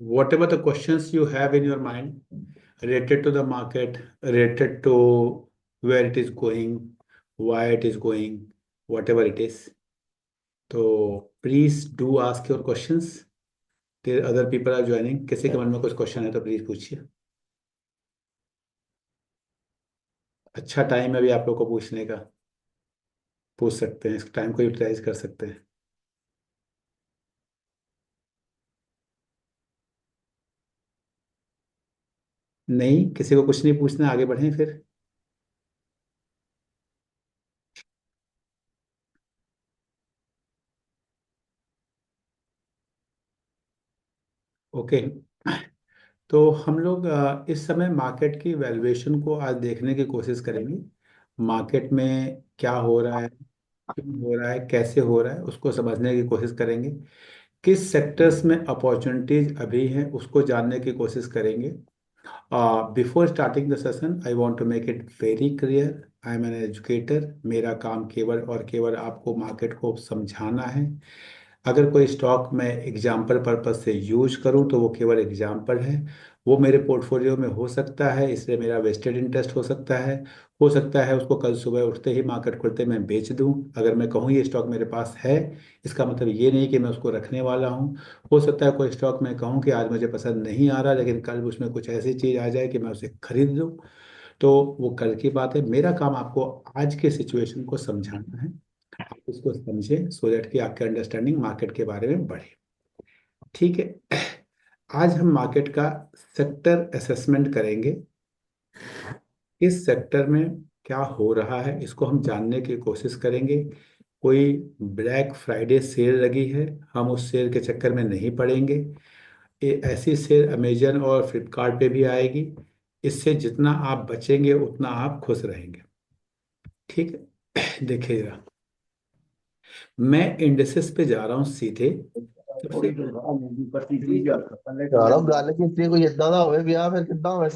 whatever the questions you have in your mind related to the market, related to where it is going, why it is going, whatever it is. So please do ask your questions. There other people are joining. किसी के मन में कुछ question है तो please पूछिए। अच्छा time है अभी आप लोग को पूछने का। पूछ सकते हैं, इस टाइम को यूटिलाइज कर सकते हैं। नहीं, किसी को कुछ नहीं पूछना, आगे बढ़ें फिर। ओके। तो हम लोग इस समय मार्केट की वैल्यूएशन को आज देखने की कोशिश करेंगे। मार्केट में क्या हो रहा है, क्यों हो रहा है, कैसे हो रहा है, उसको समझने की कोशिश करेंगे। किस सेक्टर्स में अपॉर्चुनिटीज अभी हैं उसको जानने की कोशिश करेंगे। Before starting the session I want to make it very clear, I am an educator. मेरा काम केवल और केवल आपको मार्केट को समझाना है। अगर कोई स्टॉक मैं एग्जाम्पल पर्पज से यूज करूं तो वो केवल एग्जाम्पल है। वो मेरे पोर्टफोलियो में हो सकता है, इसलिए मेरा वेस्टेड इंटरेस्ट हो सकता है उसको कल सुबह उठते ही मार्केट खुलते मैं बेच दूं। अगर मैं कहूँ ये स्टॉक मेरे पास है, इसका मतलब ये नहीं कि मैं उसको रखने वाला हूँ। हो सकता है कोई स्टॉक मैं कहूँ कि आज मुझे पसंद नहीं आ रहा, लेकिन कल उसमें कुछ ऐसी चीज़ आ जाए कि मैं उसे खरीद लूँ। तो वो कल की बात है। मेरा काम आपको आज के सिचुएशन को समझाना है। आप इसको समझें सो दैट कि आपकी अंडरस्टैंडिंग मार्केट के बारे में बढ़े। ठीक है। आज हम मार्केट का सेक्टर असेसमेंट करेंगे। इस सेक्टर में क्या हो रहा है इसको हम जानने की कोशिश करेंगे। कोई ब्लैक फ्राइडे सेल लगी है, हम उस सेल के चक्कर में नहीं पड़ेंगे। ऐसी सेल अमेजन और फ्लिपकार्ट पे भी आएगी। इससे जितना आप बचेंगे उतना आप खुश रहेंगे। ठीक है। देखिए जरा, मैं इंडेक्सेस पे जा रहा हूँ सीधे। सबसे यार गल की कोई इदा का होवे ब्याह फिर किदा होवे।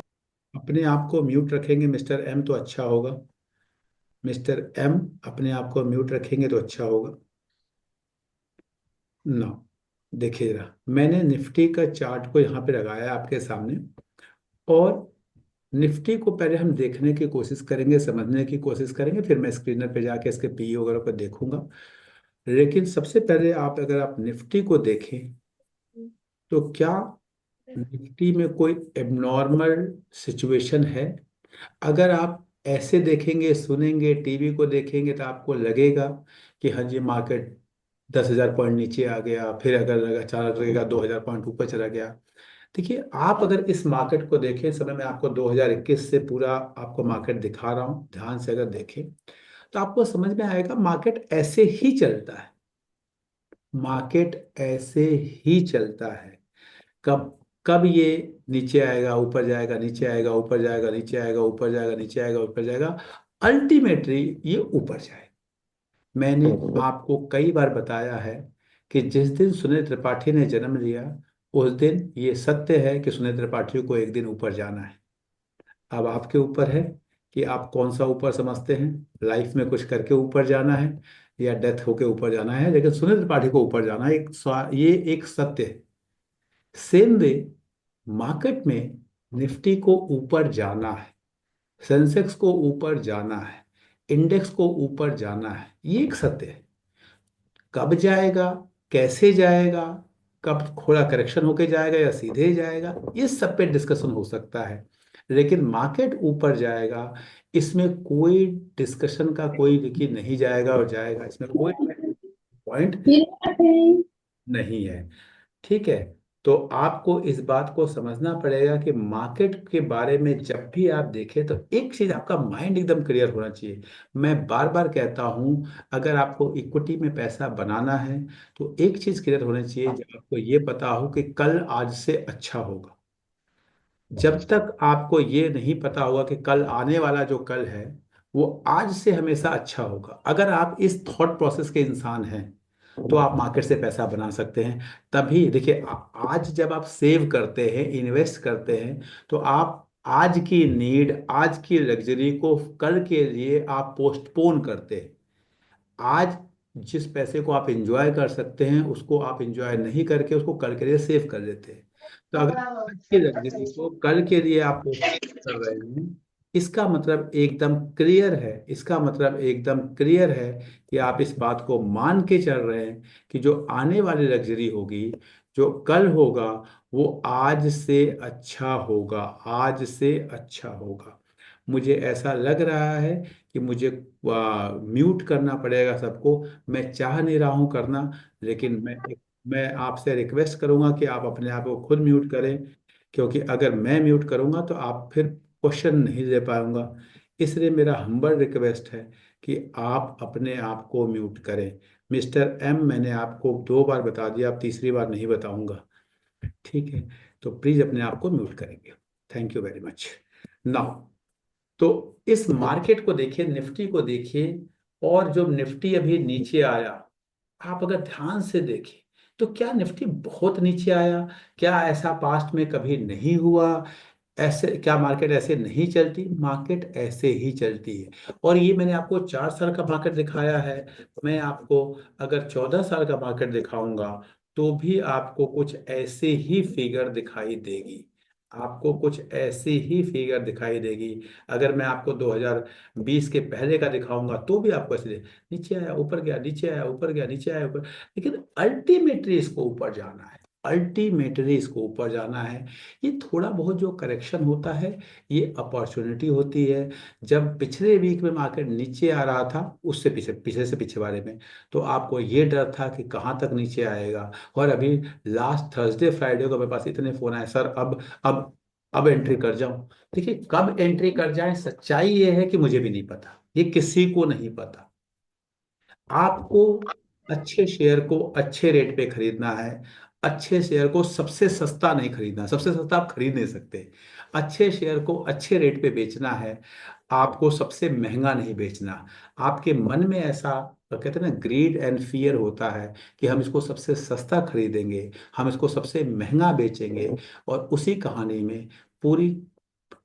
अपने आप को म्यूट रखेंगे मिस्टर एम तो अच्छा होगा। मिस्टर एम, अपने आप को म्यूट रखेंगे तो अच्छा होगा। ना, देखिए जरा, मैंने निफ्टी का चार्ट को यहाँ पे लगाया है आपके सामने। और निफ्टी को पहले हम देखने की कोशिश करेंगे, समझने की कोशिश करेंगे, फिर मैं स्क्रीनर पे जाके इसके पी वगैरह को देखूंगा। लेकिन सबसे पहले आप अगर आप निफ्टी को देखें तो क्या निफ्टी में कोई एबनॉर्मल सिचुएशन है? अगर आप ऐसे देखेंगे, सुनेंगे, टीवी को देखेंगे तो आपको लगेगा कि हाँ जी मार्केट 10,000 पॉइंट नीचे आ गया, फिर अगर अचानक लगेगा 2,000 पॉइंट ऊपर चला गया। देखिए, आप अगर इस मार्केट को देखें, इस समय मैं आपको 2021 से पूरा आपको मार्केट दिखा रहा हूँ, ध्यान से अगर देखें तो आपको समझ में आएगा मार्केट ऐसे ही चलता है। मार्केट ऐसे ही चलता है। कब कब ये नीचे आएगा, ऊपर जाएगा, नीचे आएगा, ऊपर जाएगा, नीचे आएगा, ऊपर जाएगा, नीचे आएगा, ऊपर जाएगा, अल्टीमेटली ये ऊपर जाएगा। मैंने आपको कई बार बताया है कि जिस दिन सुनील त्रिपाठी ने जन्म लिया उस दिन ये सत्य है कि सुनील त्रिपाठी को एक दिन ऊपर जाना है। अब आपके ऊपर है कि आप कौन सा ऊपर समझते हैं। लाइफ में कुछ करके ऊपर जाना है या डेथ होके ऊपर जाना है, लेकिन सुनील त्रिपाठी को ऊपर जाना है, ये एक सत्य है। सेम वे मार्केट में निफ्टी को ऊपर जाना है, सेंसेक्स को ऊपर जाना है, इंडेक्स को ऊपर जाना है, ये एक सत्य है। कब जाएगा, कैसे जाएगा, कब थोड़ा करेक्शन होके जाएगा या सीधे ही जाएगा, इस सब पे डिस्कशन हो सकता है। लेकिन मार्केट ऊपर जाएगा, इसमें कोई डिस्कशन का कोई देखिए नहीं जाएगा और जाएगा, इसमें कोई पॉइंट नहीं है। ठीक है। तो आपको इस बात को समझना पड़ेगा कि मार्केट के बारे में जब भी आप देखें तो एक चीज आपका माइंड एकदम क्लियर होना चाहिए। मैं बार बार कहता हूं, अगर आपको इक्विटी में पैसा बनाना है तो एक चीज क्लियर होनी चाहिए, जब आपको ये पता हो कि कल आज से अच्छा होगा। जब तक आपको ये नहीं पता होगा कि कल आने वाला जो कल है वो आज से हमेशा अच्छा होगा, अगर आप इस थॉट प्रोसेस के इंसान हैं तो आप मार्केट से पैसा बना सकते हैं। तभी देखिए, आज जब आप सेव करते हैं, इन्वेस्ट करते हैं, तो आप आज की नीड, आज की लग्जरी को कल के लिए आप पोस्टपोन करते हैं। आज जिस पैसे को आप इंजॉय कर सकते हैं उसको आप इंजॉय नहीं करके उसको कल के लिए सेव कर देते हैं। तो अगर आज की लग्जरी को कल के लिए आप कर रहे हैं, इसका मतलब एकदम क्लियर है, इसका मतलब एकदम क्लियर है कि आप इस बात को मान के चल रहे हैं कि जो आने वाली लग्जरी होगी, जो कल होगा, वो आज से अच्छा होगा, आज से अच्छा होगा। मुझे ऐसा लग रहा है कि मुझे म्यूट करना पड़ेगा सबको। मैं चाह नहीं रहा हूं करना, लेकिन मैं आपसे रिक्वेस्ट करूंगा कि आप अपने आप को खुद म्यूट करें, क्योंकि अगर मैं म्यूट करूंगा तो आप फिर क्वेश्चन नहीं दे पाऊंगा। इसलिए मेरा हम्बल रिक्वेस्ट है कि आप अपने आप को म्यूट करें। मिस्टर एम, मैंने आपको 2 बार बता दिया, अब तीसरी बार नहीं बताऊंगा। ठीक है, तो प्लीज अपने आप को म्यूट करेंगे। Thank you very much. Now, तो इस मार्केट को देखिए, निफ्टी को देखिए, और जो निफ्टी अभी नीचे आया, आप अगर ध्यान से देखें तो क्या निफ्टी बहुत नीचे आया? क्या ऐसा पास्ट में कभी नहीं हुआ? ऐसे क्या मार्केट ऐसे नहीं चलती? मार्केट ऐसे ही चलती है। और ये मैंने आपको 4 साल का मार्केट दिखाया है। मैं आपको अगर 14 साल का मार्केट दिखाऊंगा तो भी आपको कुछ ऐसे ही फिगर दिखाई देगी, आपको कुछ ऐसी ही फिगर दिखाई देगी। अगर मैं आपको 2020 के पहले का दिखाऊंगा तो भी आपको ऐसे नीचे आया ऊपर गया, नीचे आया ऊपर गया, नीचे आया ऊपर। लेकिन अल्टीमेटली इसको ऊपर जाना है, अल्टीमेटली इसको ऊपर जाना है। ये थोड़ा बहुत जो करेक्शन होता है, ये अपॉर्चुनिटी होती है। जब पिछले वीक में मार्केट नीचे आ रहा था, उससे पीछे पीछे से पीछे वाले में, तो आपको ये डर था कि कहाँ तक नीचे आएगा। और अभी लास्ट थर्सडे फ्राइडे को मेरे पास इतने फोन आए, सर अब अब एंट्री कर जाऊं। देखिए, कब एंट्री कर जाए, सच्चाई ये है कि मुझे भी नहीं पता, ये किसी को नहीं पता। आपको अच्छे शेयर को अच्छे रेट पे खरीदना है। अच्छे शेयर को सबसे सस्ता नहीं खरीदना, सबसे सस्ता आप खरीद नहीं सकते। अच्छे शेयर को अच्छे रेट पे बेचना है, आपको सबसे महंगा नहीं बेचना। आपके मन में ऐसा कहते हैं ना, ग्रीड एंड फियर होता है कि हम इसको सबसे सस्ता खरीदेंगे, हम इसको सबसे महंगा बेचेंगे, और उसी कहानी में पूरी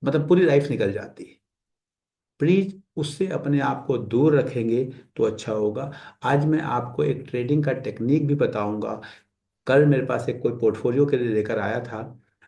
पूरी लाइफ निकल जाती है। प्लीज उससे अपने आप को दूर रखेंगे तो अच्छा होगा। आज मैं आपको एक ट्रेडिंग का टेक्निक भी बताऊंगा। कल मेरे पास एक कोई पोर्टफोलियो के लिए लेकर आया था,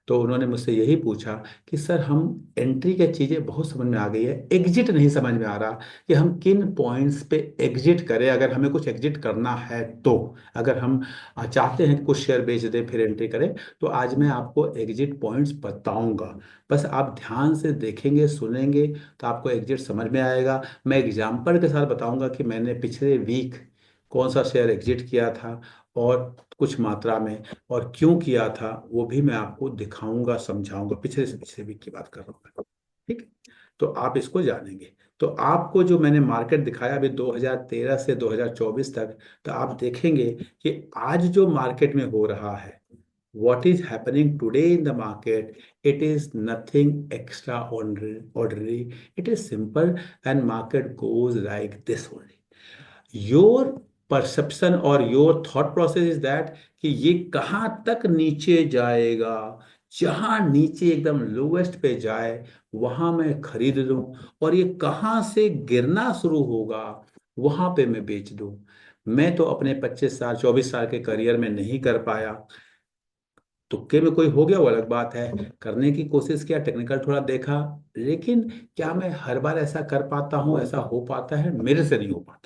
तो उन्होंने मुझसे यही पूछा कि सर, हम एंट्री की चीज़ें बहुत समझ में आ गई है, एग्जिट नहीं समझ में आ रहा कि हम किन पॉइंट्स पे एग्जिट करें, अगर हमें कुछ एग्जिट करना है तो। अगर हम चाहते हैं कि कुछ शेयर बेच दें फिर एंट्री करें, तो आज मैं आपको एग्जिट पॉइंट्स बताऊंगा। बस आप ध्यान से देखेंगे, सुनेंगे, तो आपको एग्जिट समझ में आएगा। मैं एग्जाम्पल के साथ बताऊंगा कि मैंने पिछले वीक कौन सा शेयर एग्जिट किया था, और कुछ मात्रा में, और क्यों किया था वो भी मैं आपको दिखाऊंगा, समझाऊंगा। पिछले से पिछले वीक की बात कर रहा हूँ मैं। ठीक है, तो आप इसको जानेंगे। तो आपको जो मैंने मार्केट दिखाया अभी 2013 से 2024 तक, तो आप देखेंगे कि आज जो मार्केट में हो रहा है, what is happening today in the market, it is nothing extraordinary, it is simple, and market goes like this only. Your perception और your thought process is that कि ये कहाँ तक नीचे जाएगा, जहां नीचे एकदम लोवेस्ट पे जाए वहां मैं खरीद लूं, और ये कहाँ से गिरना शुरू होगा वहां पे मैं बेच दूं। मैं तो अपने 25 साल 24 साल के करियर में नहीं कर पाया। तुक्के में कोई हो गया वो अलग बात है, करने की कोशिश किया, टेक्निकल थोड़ा देखा, लेकिन क्या मैं हर बार ऐसा कर पाता हूँ, ऐसा हो पाता है? मेरे से नहीं हो पाता।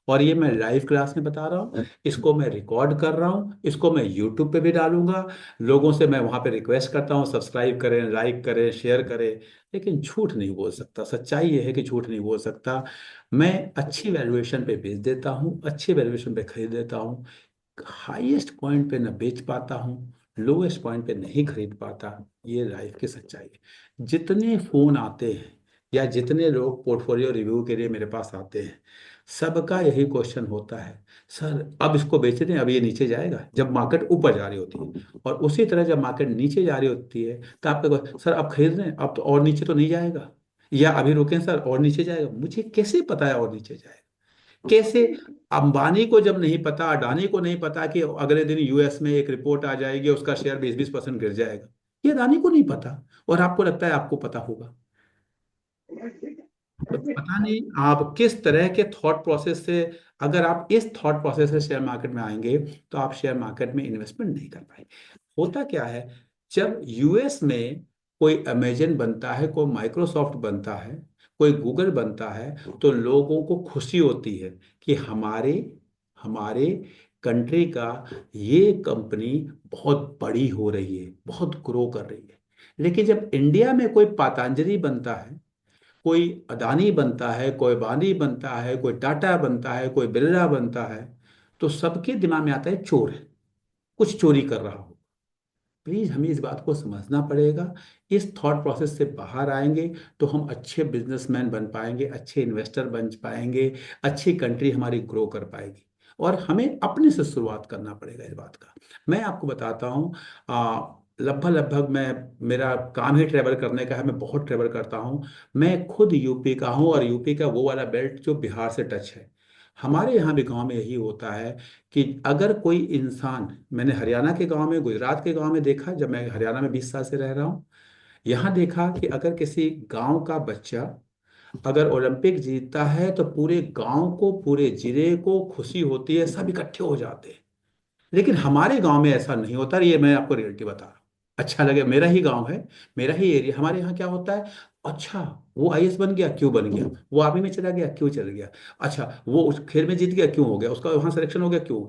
और ये मैं लाइव क्लास में बता रहा हूँ, इसको मैं रिकॉर्ड कर रहा हूँ, इसको मैं यूट्यूब पे भी डालूंगा। लोगों से मैं वहां पे रिक्वेस्ट करता हूँ, सब्सक्राइब करें, लाइक करें, शेयर करें। लेकिन झूठ नहीं बोल सकता, सच्चाई ये है कि झूठ नहीं बोल सकता। मैं अच्छी वैल्यूएशन पे बेच देता हूँ, अच्छी वैल्यूएशन पे खरीद देता हूँ। हाईएस्ट पॉइंट पे न बेच पाता हूँ, लोएस्ट पॉइंट पे नहीं खरीद पाता। ये लाइफ की सच्चाई है। जितने फोन आते हैं या जितने लोग पोर्टफोलियो रिव्यू के लिए मेरे पास आते हैं, सबका यही क्वेश्चन होता है, सर अब इसको बेच दें, अब ये नीचे जाएगा, जब मार्केट ऊपर जा रही होती है। और उसी तरह जब मार्केट नीचे जा रही होती है तो आपका सर अब खरीद लें, अब तो और नीचे तो नहीं जाएगा, या अभी रुकें सर और नीचे जाएगा। मुझे कैसे पता है और नीचे जाएगा? कैसे? अंबानी को जब नहीं पता, अडानी को नहीं पता कि अगले दिन यूएस में एक रिपोर्ट आ जाएगी, उसका शेयर 20-20% गिर जाएगा, ये अडानी को नहीं पता, और आपको लगता है आपको पता होगा। तो पता नहीं आप किस तरह के थॉट प्रोसेस से, अगर आप इस थॉट प्रोसेस से शेयर मार्केट में आएंगे तो आप शेयर मार्केट में इन्वेस्टमेंट नहीं कर पाएंगे। होता क्या है, जब यूएस में कोई अमेजन बनता है, कोई माइक्रोसॉफ्ट बनता है, कोई गूगल बनता है, तो लोगों को खुशी होती है कि हमारे हमारे कंट्री का ये कंपनी बहुत बड़ी हो रही है, बहुत ग्रो कर रही है। लेकिन जब इंडिया में कोई पतंजलि बनता है, कोई अदानी बनता है, कोई बानी बनता है, कोई टाटा बनता है, कोई बिरला बनता है, तो सबके दिमाग में आता है चोर है, कुछ चोरी कर रहा हो। प्लीज हमें इस बात को समझना पड़ेगा। इस थॉट प्रोसेस से बाहर आएंगे तो हम अच्छे बिजनेसमैन बन पाएंगे, अच्छे इन्वेस्टर बन पाएंगे, अच्छी कंट्री हमारी ग्रो कर पाएगी। और हमें अपने से शुरुआत करना पड़ेगा इस बात का। मैं आपको बताता हूँ, लगभग लगभग मैं, मेरा काम ही ट्रेवल करने का है, मैं बहुत ट्रेवल करता हूँ। मैं खुद यूपी का हूँ, और यूपी का वो वाला बेल्ट जो बिहार से टच है। हमारे यहाँ भी गांव में यही होता है कि अगर कोई इंसान, मैंने हरियाणा के गांव में, गुजरात के गांव में देखा, जब मैं हरियाणा में 20 साल से रह रहा हूँ, यहाँ देखा कि अगर किसी गांव का बच्चा अगर ओलंपिक जीतता है तो पूरे गांव को, पूरे जिले को खुशी होती है, सब इकट्ठे हो जाते हैं। लेकिन हमारे गांव में ऐसा नहीं होता, ये मैं आपको रियलिटी बता रहा हूँ। अच्छा लगे, मेरा ही गांव है, मेरा ही एरिया, हमारे यहाँ क्या होता है, अच्छा वो आईएएस बन गया, क्यों बन गया? वो आर्मी में चला गया, क्यों चल गया? अच्छा वो उस खेल में जीत गया, क्यों हो गया, उसका वहां सिलेक्शन हो गया, क्यों?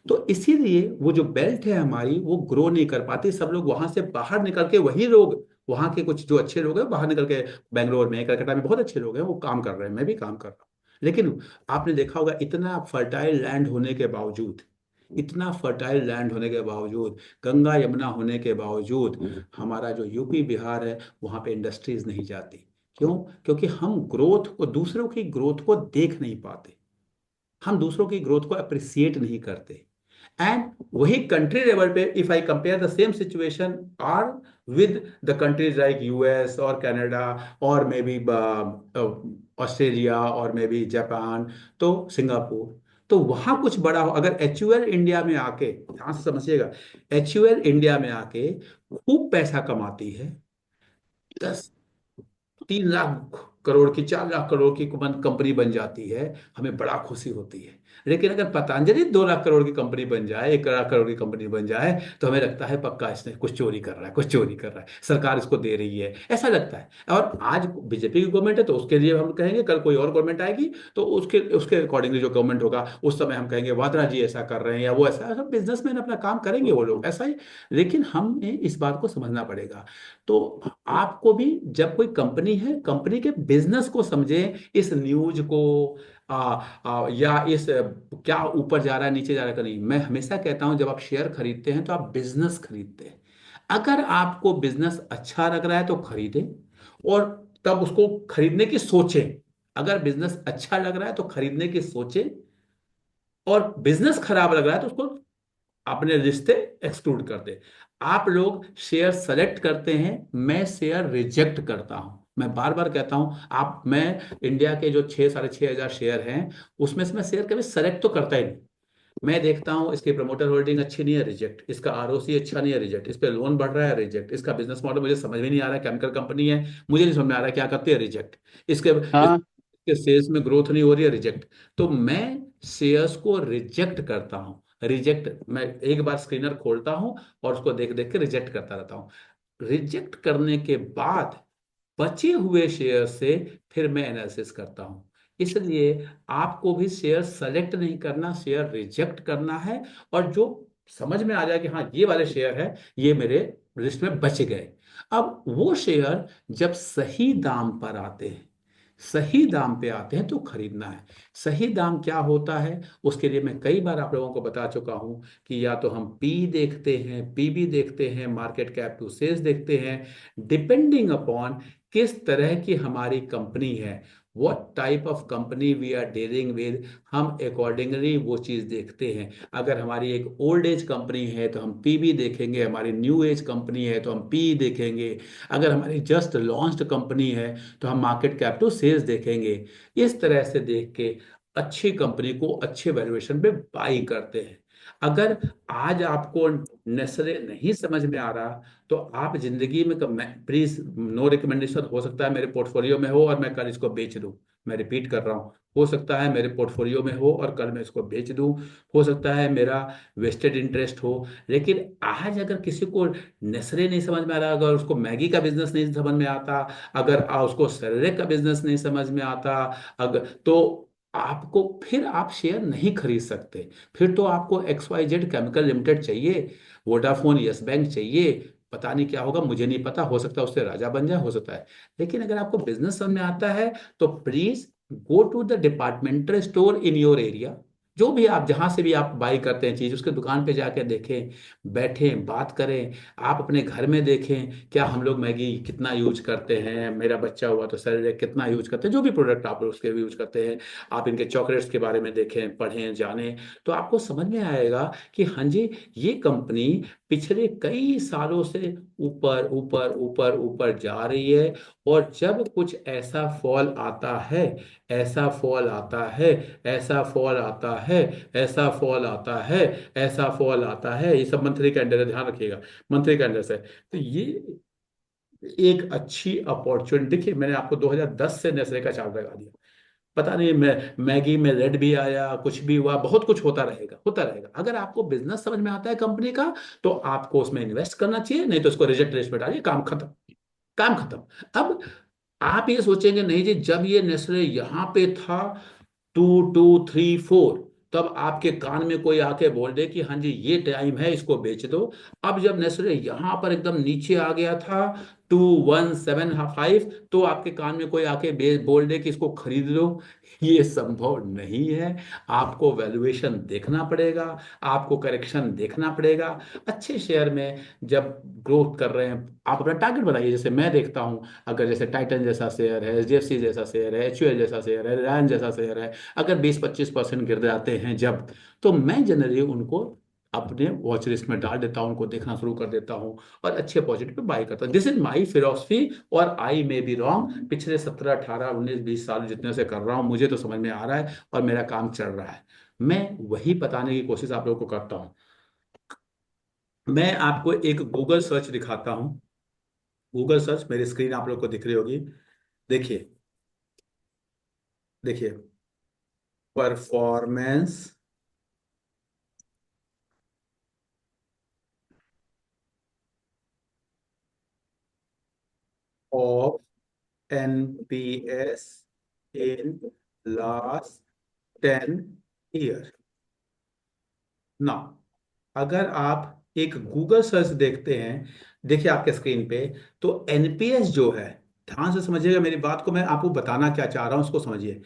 तो इसीलिए वो जो बेल्ट है हमारी, वो ग्रो नहीं कर पाती। सब लोग वहां से बाहर निकल के, वही लोग, वहां के कुछ जो अच्छे लोग हैं बाहर निकल के, बेंगलोर में, कलकत्ता में बहुत अच्छे लोग हैं, वो काम कर रहे हैं, मैं भी काम कर रहा हूँ। लेकिन आपने देखा होगा, इतना फर्टाइल लैंड होने के बावजूद, इतना फर्टाइल लैंड होने के बावजूद, गंगा यमुना होने के बावजूद, हमारा जो यूपी बिहार है, वहाँ पे इंडस्ट्रीज नहीं जाती। क्यों? क्योंकि हम ग्रोथ को, दूसरों की ग्रोथ को देख नहीं पाते, हम दूसरों की ग्रोथ को अप्रिसिएट नहीं करते। एंड वही कंट्री लेवल पे, if I compare the same situation are with the countries like US और कनाडा, और मे बी ऑस्ट्रेलिया, और मे बी जापान, तो सिंगापुर, तो वहां कुछ बड़ा हो। अगर एचयूएल इंडिया में आके, ध्यान से समझिएगा, एचयूएल इंडिया में आके खूब पैसा कमाती है, 3 लाख करोड़ की, 4 लाख करोड़ की कंपनी बन जाती है, हमें बड़ा खुशी होती है। लेकिन अगर पतंजलि 2 लाख करोड़ की कंपनी बन जाए, 1 लाख करोड़ की कंपनी बन जाए, तो हमें लगता है पक्का इसने कुछ चोरी कर रहा है, कुछ चोरी कर रहा है, सरकार इसको दे रही है, ऐसा लगता है। और आज बीजेपी की गवर्नमेंट है तो उसके लिए हम कहेंगे, कल कोई और गवर्नमेंट आएगी तो उसके उसके अकॉर्डिंगली जो गवर्नमेंट होगा, उस समय हम कहेंगे वाड्रा जी ऐसा कर रहे हैं, या वो ऐसा, ऐसा बिजनेसमैन अपना काम करेंगे वो लोग, ऐसा ही। लेकिन हमें इस बात को समझना पड़ेगा। तो आपको भी, जब कोई कंपनी है, कंपनी के बिजनेस को समझें, इस न्यूज को या इस क्या ऊपर जा रहा है नीचे जा रहा है का नहीं। मैं हमेशा कहता हूं, जब आप शेयर खरीदते हैं तो आप बिजनेस खरीदते हैं। अगर आपको बिजनेस अच्छा लग रहा है तो खरीदें, और तब उसको खरीदने की सोचें। अगर बिजनेस अच्छा लग रहा है तो खरीदने की सोचें, और बिजनेस खराब लग रहा है तो उसको अपने रिश्ते एक्सक्लूड कर दे। आप लोग शेयर सेलेक्ट करते हैं, मैं शेयर रिजेक्ट करता हूं। मैं बार बार कहता हूं, आप, मैं इंडिया के जो 6 साढ़े 6 हजार शेयर हैं, उसमें से मैं शेयर कभी सेलेक्ट तो करता ही नहीं। मैं देखता हूं इसकी प्रमोटर होल्डिंग अच्छी नहीं है, रिजेक्ट। इसका आरओसी अच्छा नहीं है, रिजेक्ट। इस पे लोन बढ़ रहा है, रिजेक्ट। इसका बिजनेस मॉडल मुझे समझ में नहीं आ रहा है, केमिकल कंपनी है, मुझे नहीं समझ में आ रहा है क्या करती है, रिजेक्ट। हाँ। इसके सेल्स में ग्रोथ नहीं हो रही है, रिजेक्ट। तो मैं शेयर्स को रिजेक्ट करता हूं। रिजेक्ट, मैं एक बार स्क्रीनर खोलता हूं और उसको देख देख के रिजेक्ट करता रहता हूं। रिजेक्ट करने के बाद बचे हुए शेयर से फिर मैं एनालिसिस करता हूं। इसलिए आपको भी शेयर सेलेक्ट नहीं करना, शेयर रिजेक्ट करना है। और जो समझ में आ जाए कि हाँ ये वाले शेयर है, ये मेरे लिस्ट में बच गए, अब वो शेयर जब सही दाम पर आते हैं, सही दाम पे आते हैं तो खरीदना है। सही दाम क्या होता है, उसके लिए मैं कई बार आप लोगों को बता चुका हूं कि या तो हम पी देखते हैं, पीबी देखते हैं, मार्केट कैप टू सेल्स देखते हैं, डिपेंडिंग अपॉन किस तरह की हमारी कंपनी है, what type of company we are dealing with, हम अकॉर्डिंगली वो चीज़ देखते हैं। अगर हमारी एक ओल्ड एज कंपनी है तो हम पीबी देखेंगे, हमारी न्यू एज कंपनी है तो हम पी देखेंगे, अगर हमारी जस्ट लॉन्च्ड कंपनी है तो हम मार्केट कैप टू सेल्स देखेंगे। इस तरह से देख के अच्छी कंपनी को अच्छे वैल्यूएशन पे बाई करते हैं। अगर आज आपको नेसले नहीं समझ में आ रहा, तो आप जिंदगी में, प्लीज नो रिकमेंडेशन, हो सकता है मेरे पोर्टफोलियो में हो और मैं कल इसको बेच दूं, मैं रिपीट कर रहा हूँ, हो सकता है मेरे पोर्टफोलियो में हो और कल मैं इसको बेच दूं, हो सकता है मेरा वेस्टेड इंटरेस्ट हो। लेकिन आज अगर किसी को नेस्ले नहीं समझ में आ रहा, अगर उसको मैगी का बिजनेस नहीं समझ में आता, अगर उसको सेरेलेक का बिजनेस नहीं समझ में आता, अगर तो आपको फिर आप शेयर नहीं खरीद सकते। फिर तो आपको XYZ केमिकल लिमिटेड चाहिए, वोडाफोन यस बैंक चाहिए, पता नहीं क्या होगा, मुझे नहीं पता, हो सकता है उससे राजा बन जाए, हो सकता है। लेकिन अगर आपको बिजनेस समझ में आता है तो please go to the departmental store in your area. जो भी आप जहां से भी आप बाई करते हैं चीज, उसके दुकान पे जाके देखें, बैठें, बात करें। आप अपने घर में देखें, क्या हम लोग मैगी कितना यूज करते हैं, मेरा बच्चा हुआ तो सर कितना यूज करते हैं, जो भी प्रोडक्ट आप लोग उसके यूज करते हैं। आप इनके चॉकलेट्स के बारे में देखें, पढ़ें, जानें, तो आपको समझ में आएगा कि हाँ जी, ये कंपनी पिछले कई सालों से ऊपर ऊपर ऊपर ऊपर जा रही है। और जब कुछ ऐसा फॉल आता है, ऐसा फॉल आता है, ऐसा फॉल आता है, ऐसा फॉल आता है, ऐसा फॉल आता है, ये सब मंथली कैलेंडर है, ध्यान रखिएगा, मंथली कैलेंडर से। तो ये एक अच्छी अपॉर्चुनिटी। देखिए मैंने आपको 2010 से नेस्ले का चार्ट लगा दिया, पता नहीं मैं मैगी में रेड भी आया, कुछ भी हुआ, बहुत कुछ होता रहेगा, होता रहेगा। अगर आपको बिजनेस समझ में आता है कंपनी का, तो आपको उसमें इन्वेस्ट करना चाहिए, नहीं तो उसको रिजेक्ट लिस्ट में डालिए, काम खत्म, काम खत्म। अब आप ये सोचेंगे नहीं जी, जब ये नेस्ले यहाँ पे था 2234, तब आपके कान में कोई आके बोल दे कि हाँ जी ये टाइम है, इसको बेच दो। अब जब नेस्ले यहां पर एकदम नीचे आ गया था 2175, तो आपके कान में कोई आके बोल दे कि इसको खरीद लो, ये संभव नहीं है। आपको वैल्यूएशन देखना पड़ेगा, आपको करेक्शन देखना पड़ेगा। अच्छे शेयर में जब ग्रोथ कर रहे हैं, आप अपना टारगेट बनाइए। जैसे मैं देखता हूं, अगर जैसे टाइटन जैसा शेयर है, HDFC जैसा शेयर है, HUL जैसा शेयर है, रिलायंस जैसा शेयर है, अगर 20-25% गिर जाते हैं जब, तो मैं जनरली उनको अपने वॉच लिस्ट में डाल देता हूं, उनको देखना शुरू कर देता हूं और अच्छे पॉजिटिव पे बाई करता हूं। This is my philosophy. और आई मे बी रॉन्ग, पिछले 17 18 19 20 साल जितने से कर रहा हूं, मुझे तो समझ में आ रहा है और मेरा काम चल रहा है। मैं वही बताने की कोशिश आप लोगों को करता हूं। मैं आपको एक गूगल सर्च दिखाता हूं। गूगल सर्च मेरी स्क्रीन आप लोग को दिख रही होगी। देखिए, देखिए, performance of NPS in last 10 year. ना, अगर आप एक गूगल सर्च देखते हैं, देखिए आपके स्क्रीन पे, तो एनपीएस जो है, ध्यान से समझिएगा मेरी बात को, मैं आपको बताना क्या चाह रहा हूं उसको समझिए।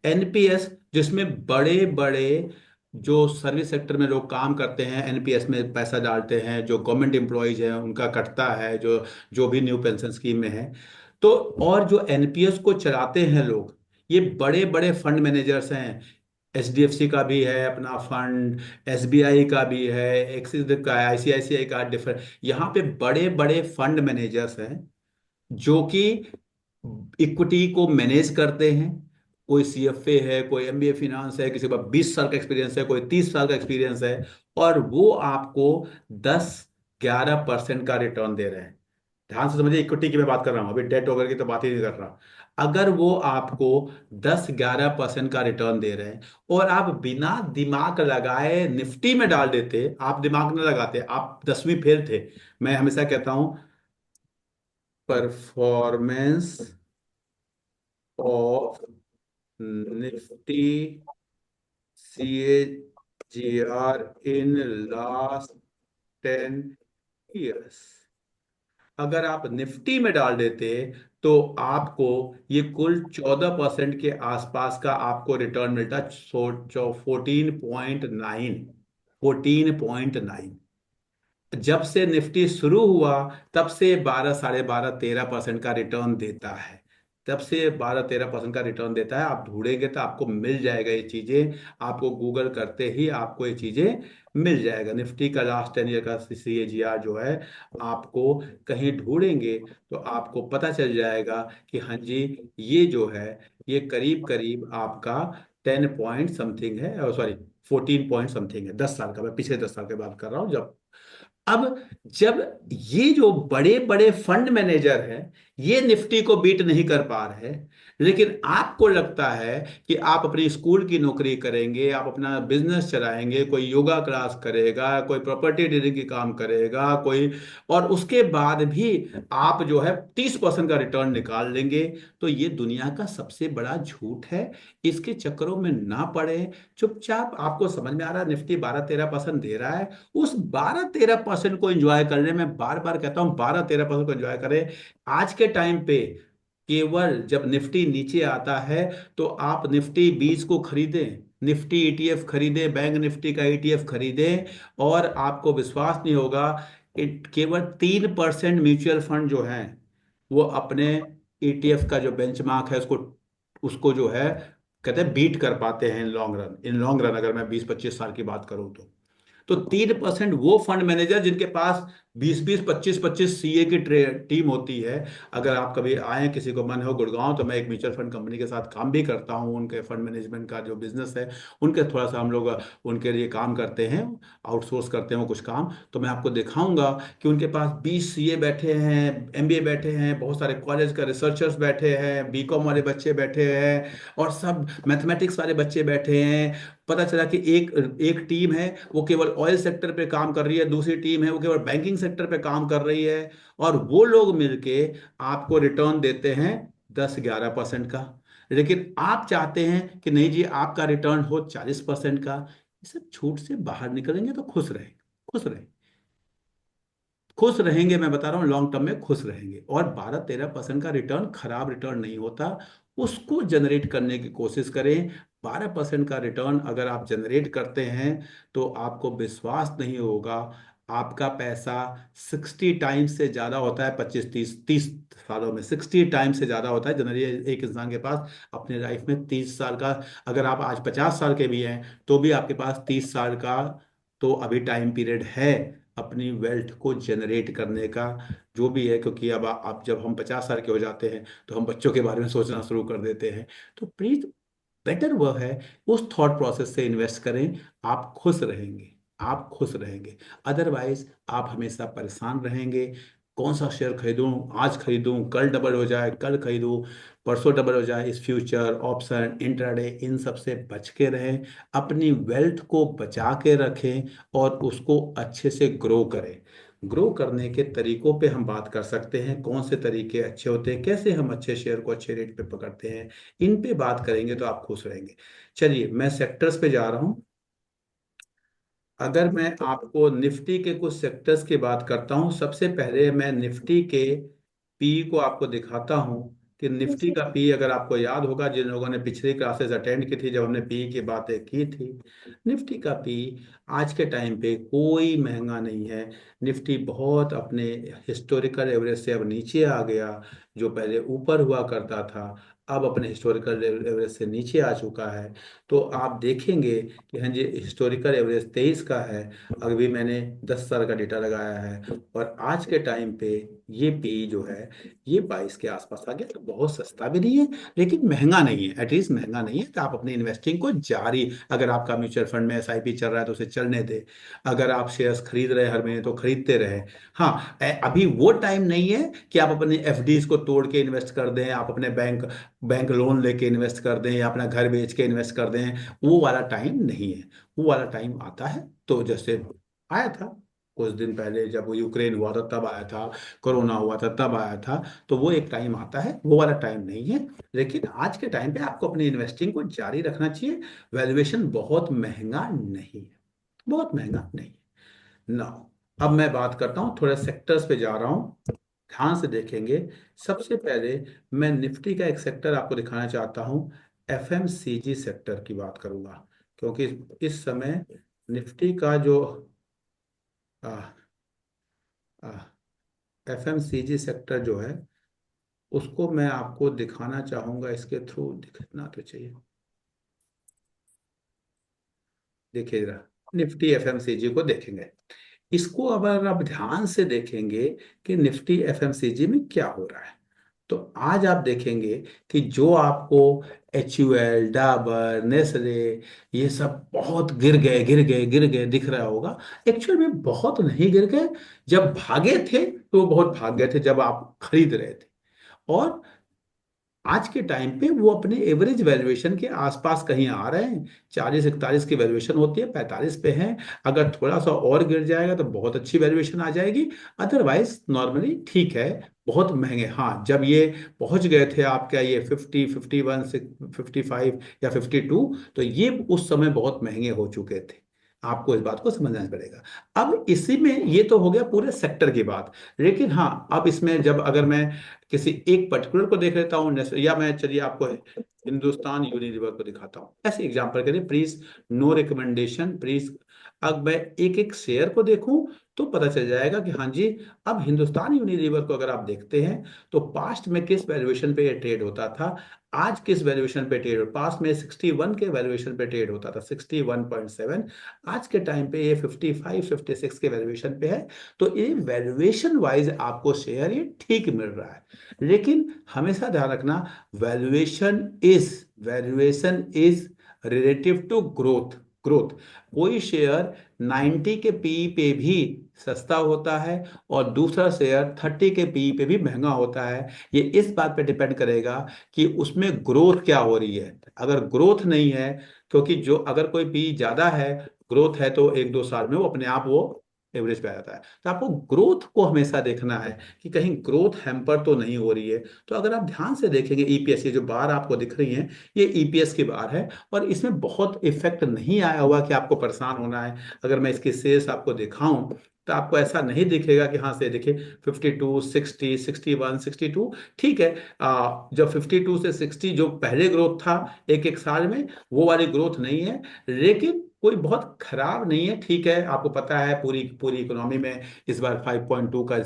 एनपीएस, जिसमें बड़े बड़े जो सर्विस सेक्टर में लोग काम करते हैं, एनपीएस में पैसा डालते हैं, जो गवर्नमेंट एम्प्लॉयज हैं उनका कटता है, जो जो भी न्यू पेंशन स्कीम में है, तो और जो एनपीएस को चलाते हैं लोग, ये बड़े बड़े फंड मैनेजर्स हैं। HDFC का भी है अपना फंड, SBI का भी है, एक्सिस का, ICICI का, डिफरेंट, यहाँ पे बड़े बड़े फंड मैनेजर्स हैं जो कि इक्विटी को मैनेज करते हैं। कोई CFA है, कोई MBA फिनांस है, किसी के पास 20 साल का एक्सपीरियंस है, कोई 30 साल का एक्सपीरियंस है, और वो आपको 10-11% का रिटर्न दे रहे हैं। ध्यान से समझिए, इक्विटी की मैं बात कर रहा हूं, अभी डेट वगैरह की तो बात ही नहीं कर रहा। अगर वो आपको 10-11% का रिटर्न दे रहे हैं, और आप बिना दिमाग लगाए निफ्टी में डाल देते, आप दिमाग न लगाते, आप 10वीं फेल थे। मैं हमेशा कहता हूं, performance of Nifty CAGR in last 10 years, अगर आप निफ्टी में डाल देते, तो आपको ये कुल 14% के आसपास का आपको रिटर्न मिलता। 14.9, 14.9। जब से निफ्टी शुरू हुआ, तब से 12, 12.5, 13% का रिटर्न देता है। तब से 12-13% का रिटर्न देता है। आप ढूंढेंगे तो आपको मिल जाएगा ये चीजें, आपको गूगल करते ही आपको ये चीजें मिल जाएगा। निफ्टी का लास्ट 10 ईयर का CAGR जो है, आपको कहीं ढूंढेंगे तो आपको पता चल जाएगा कि हाँ जी, ये जो है, ये करीब करीब आपका 10 पॉइंट समथिंग है, सॉरी 14 पॉइंट समथिंग है। 10 साल का, मैं पिछले 10 साल की बात कर रहा हूँ। जब अब जब ये जो बड़े बड़े फंड मैनेजर हैं, ये निफ्टी को बीट नहीं कर पा रहे, लेकिन आपको लगता है कि आप अपनी स्कूल की नौकरी करेंगे, आप अपना बिजनेस चलाएंगे, कोई योगा क्लास करेगा, कोई प्रॉपर्टी डीलिंग की काम करेगा, कोई, और उसके बाद भी आप जो है 30% का रिटर्न निकाल लेंगे, तो ये दुनिया का सबसे बड़ा झूठ है। इसके चक्करों में ना पड़े। चुपचाप, आपको समझ में आ रहा है निफ्टी 12-13% दे रहा है, उस 12-13% को एंजॉय करने में, बार बार कहता हूं 12-13% को एंजॉय करें। आज के टाइम पे केवल जब निफ्टी नीचे आता है तो आप निफ्टी 20 को खरीदें, निफ्टी ईटीएफ खरीदें, बैंक निफ्टी का ईटीएफ खरीदें, और आपको विश्वास नहीं होगा, केवल 3% म्यूचुअल फंड जो हैं वो अपने ईटीएफ का जो बेंचमार्क है उसको उसको जो है कहते हैं बीट कर पाते हैं in long run. In long run अगर मैं 20-25 साल की बात करूं तो 3% वो फंड मैनेजर जिनके पास 20-20, 25-25 सीए की टीम होती है। अगर आप कभी आए, किसी को मन हो गुड़गांव, तो मैं एक म्यूचुअल फंड कंपनी के साथ काम भी करता हूँ, उनके फंड मैनेजमेंट का जो बिजनेस है उनके थोड़ा सा हम लोग उनके लिए काम करते हैं, आउटसोर्स करते हैं कुछ काम। तो मैं आपको दिखाऊंगा कि उनके पास 20 सीए बैठे हैं, एमबीए बैठे हैं, बहुत सारे कॉलेज का रिसर्चर्स बैठे हैं, बीकॉम वाले बच्चे बैठे हैं, और सब मैथमेटिक्स वाले बच्चे बैठे हैं। पता चला कि एक एक टीम है वो केवल ऑयल सेक्टर पे काम कर रही है, दूसरी टीम है वो केवल बैंकिंग सेक्टर पे काम कर रही है, और वो लोग मिलके आपको रिटर्न देते हैं 10-11% का। लेकिन आप चाहते हैं कि नहीं जी, आपका रिटर्न हो 40% का। ये सब छूट से बाहर निकलेंगे तो खुश रहेंगे, खुश रहेंगे, खुश रहेंगे। मैं बता रहा हूँ लॉन्ग टर्म में खुश रहेंगे। और 12-13% का रिटर्न खराब रिटर्न नहीं होता, उसको जनरेट करने की कोशिश करें। 12% का रिटर्न अगर आप जनरेट करते हैं तो आपको विश्वास नहीं होगा, आपका पैसा 60 टाइम्स से ज्यादा होता है, 25-30-30 सालों में 60 टाइम्स से ज्यादा होता है जनरली एक इंसान के पास अपने लाइफ में 30 साल का। अगर आप आज 50 साल के भी हैं तो भी आपके पास 30 साल का तो अभी टाइम पीरियड है अपनी वेल्थ को जनरेट करने का, जो भी है। क्योंकि अब आप जब हम 50 साल के हो जाते हैं तो हम बच्चों के बारे में सोचना शुरू कर देते हैं। तो प्लीज, बेटर वह है उस थॉट प्रोसेस से इन्वेस्ट करें, आप खुश रहेंगे, आप खुश रहेंगे। अदरवाइज आप हमेशा परेशान रहेंगे। कौन सा शेयर खरीदूं, आज खरीदूं, कल डबल हो जाए, कल खरीदूं, परसों डबल हो जाए, इस फ्यूचर ऑप्शन इंट्राडे इन सब से बच के रहें। अपनी वेल्थ को बचा के रखें और उसको अच्छे से ग्रो करें। ग्रो करने के तरीकों पे हम बात कर सकते हैं, कौन से तरीके अच्छे होते हैं, कैसे हम अच्छे शेयर को अच्छे रेट पे पकड़ते हैं, इन पे बात करेंगे तो आप खुश रहेंगे। चलिए, मैं सेक्टर्स पे जा रहा हूँ। अगर मैं आपको निफ्टी के कुछ सेक्टर्स की बात करता हूँ, सबसे पहले मैं निफ्टी के पी को आपको दिखाता हूँ कि निफ्टी का पी, अगर आपको याद होगा, जिन लोगों ने पिछली क्लासेस अटेंड की थी जब हमने पी की बातें की थी, निफ्टी का पी आज के टाइम पे कोई महंगा नहीं है। निफ्टी बहुत अपने हिस्टोरिकल एवरेज से अब नीचे आ गया, जो पहले ऊपर हुआ करता था अब अपने हिस्टोरिकल एवरेज से नीचे आ चुका है। तो आप देखेंगे कि हाँ जी, हिस्टोरिकल एवरेज 23 का है, अभी मैंने 10 साल का डेटा लगाया है, और आज के टाइम पे ये पी जो है ये 22 के आसपास आ गया। तो बहुत सस्ता भी नहीं है लेकिन महंगा नहीं है, एटलीस्ट महंगा नहीं है। तो आप अपनी इन्वेस्टिंग को जारी, अगर आपका म्यूचुअल फंड में एसआईपी चल रहा है तो उसे चलने दे, अगर आप शेयर्स खरीद रहे हैं हर महीने तो खरीदते रहे। हाँ, अभी वो टाइम नहीं है कि आप अपने एफडीज को तोड़ के इन्वेस्ट कर दें, आप अपने बैंक बैंक लोन लेके इन्वेस्ट कर दें, या अपना घर बेच के इन्वेस्ट कर दें। वो वाला टाइम नहीं है। वो वाला टाइम आता है तो जैसे आया था कुछ दिन पहले, जब वो यूक्रेन हुआ था तब आया था, कोरोना हुआ था तब आया था। तो वो एक टाइम आता है, वो वाला टाइम नहीं है। लेकिन आज के टाइम पे आपको अपनी इन्वेस्टिंग को जारी रखना चाहिए। वैल्यूएशन बहुत महंगा नहीं है, बहुत महंगा नहीं है ना। अब मैं बात करता हूँ, थोड़े सेक्टर्स पे जा रहा हूँ, ध्यान से देखेंगे। सबसे पहले मैं निफ्टी का एक सेक्टर आपको दिखाना चाहता हूँ, एफएमसीजी सेक्टर की बात करूंगा। क्योंकि इस समय निफ्टी का जो एफएमसीजी सेक्टर जो है उसको मैं आपको दिखाना चाहूंगा, इसके थ्रू दिखना तो चाहिए। देखिए जरा, निफ्टी एफएमसीजी को देखेंगे, इसको अगर आप ध्यान से देखेंगे कि निफ्टी एफएमसीजी में क्या हो रहा है, तो आज आप देखेंगे कि जो आपको HUL, डाबर, नेस्ले, ये सब बहुत गिर गए गिर गए गिर गए दिख रहा होगा। एक्चुअल में बहुत नहीं गिर गए। जब भागे थे तो वो बहुत भाग गए थे जब आप खरीद रहे थे, और आज के टाइम पे वो अपने एवरेज वैल्यूएशन के आसपास कहीं आ रहे हैं। 40-41 की वैल्यूएशन होती है, 45 पे है। अगर थोड़ा सा और गिर जाएगा तो बहुत अच्छी वैल्यूएशन आ जाएगी। अदरवाइज नॉर्मली ठीक है। बहुत महंगे, हाँ, जब ये पहुंच गए थे आपका ये 50, 51, 55 या 52, तो ये उस समय बहुत महंगे हो चुके थे। आपको इस बात को समझना पड़ेगा। अब इसी में ये तो हो गया पूरे सेक्टर की बात। लेकिन हाँ, अब इसमें जब अगर मैं किसी एक पर्टिकुलर को देख लेता हूँ, या मैं चलिए आपको हिंदुस्तान यूनिलीवर को दिखाता हूँ ऐसे एग्जांपल के लिए, प्लीज नो रिकमेंडेशन प्लीज। अब मैं एक एक शेयर को देखूं तो पता चल जाएगा कि हाँ जी। अब हिंदुस्तान यूनिलीवर को अगर आप देखते हैं तो पास्ट में किस वैल्यूएशन पे ये ट्रेड होता था, आज किस वैल्यूएशन पे ट्रेड, पास्ट में 61 के वैल्यूएशन पे ट्रेड होता था, 61.7। आज के टाइम पे ये 55-56 के वैल्यूएशन पे है। तो ये वैल्यूएशन वाइज आपको शेयर ये ठीक मिल रहा है। लेकिन हमेशा ध्यान रखना, valuation is relative to growth. Growth, कोई शेयर 90 के पी पे भी सस्ता होता है और दूसरा शेयर 30 के पी पे भी महंगा होता है। ये इस बात पे डिपेंड करेगा कि उसमें ग्रोथ क्या हो रही है। अगर ग्रोथ नहीं है, क्योंकि जो अगर कोई पी ज्यादा है, ग्रोथ है, तो 1-2 साल में वो अपने आप वो एवरेज पे आ जाता है। तो आपको ग्रोथ को हमेशा देखना है कि कहीं ग्रोथ हैम्पर तो नहीं हो रही है। तो अगर आप ध्यान से देखेंगे ईपीएस, ये जो बार आपको दिख रही है, ये ईपीएस की बार है और इसमें बहुत इफेक्ट नहीं आया हुआ कि आपको परेशान होना है। अगर मैं इसकी सेल्स आपको दिखाऊं तो आपको ऐसा नहीं दिखेगा कि हाँ से देखिए 52, 60, 61, 62, ठीक है। जब 52 से 60 जो पहले ग्रोथ था एक एक साल में, वो वाली ग्रोथ नहीं है। लेकिन कोई बहुत खराब नहीं है, ठीक है। आपको पता है पूरी पूरी इकोनॉमी में इस बार 5.2 का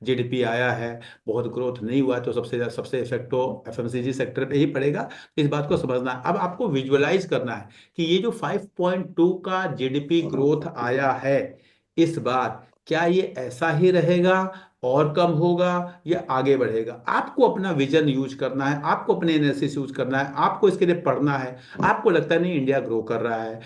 जीडीपी आया है। बहुत ग्रोथ नहीं हुआ है, तो सबसे इफेक्ट तो एफएमसीजी सेक्टर पे ही पड़ेगा। इस बात को समझना है। अब आपको विजुअलाइज करना है कि ये जो 5.2 का जीडीपी ग्रोथ आया है इस बार, क्या ये ऐसा ही रहेगा और कम होगा या आगे बढ़ेगा। आपको अपना विजन यूज करना है, आपको अपने एनालिसिस यूज करना है, आपको इसके लिए पढ़ना है। आपको लगता है नहीं इंडिया ग्रो कर रहा है,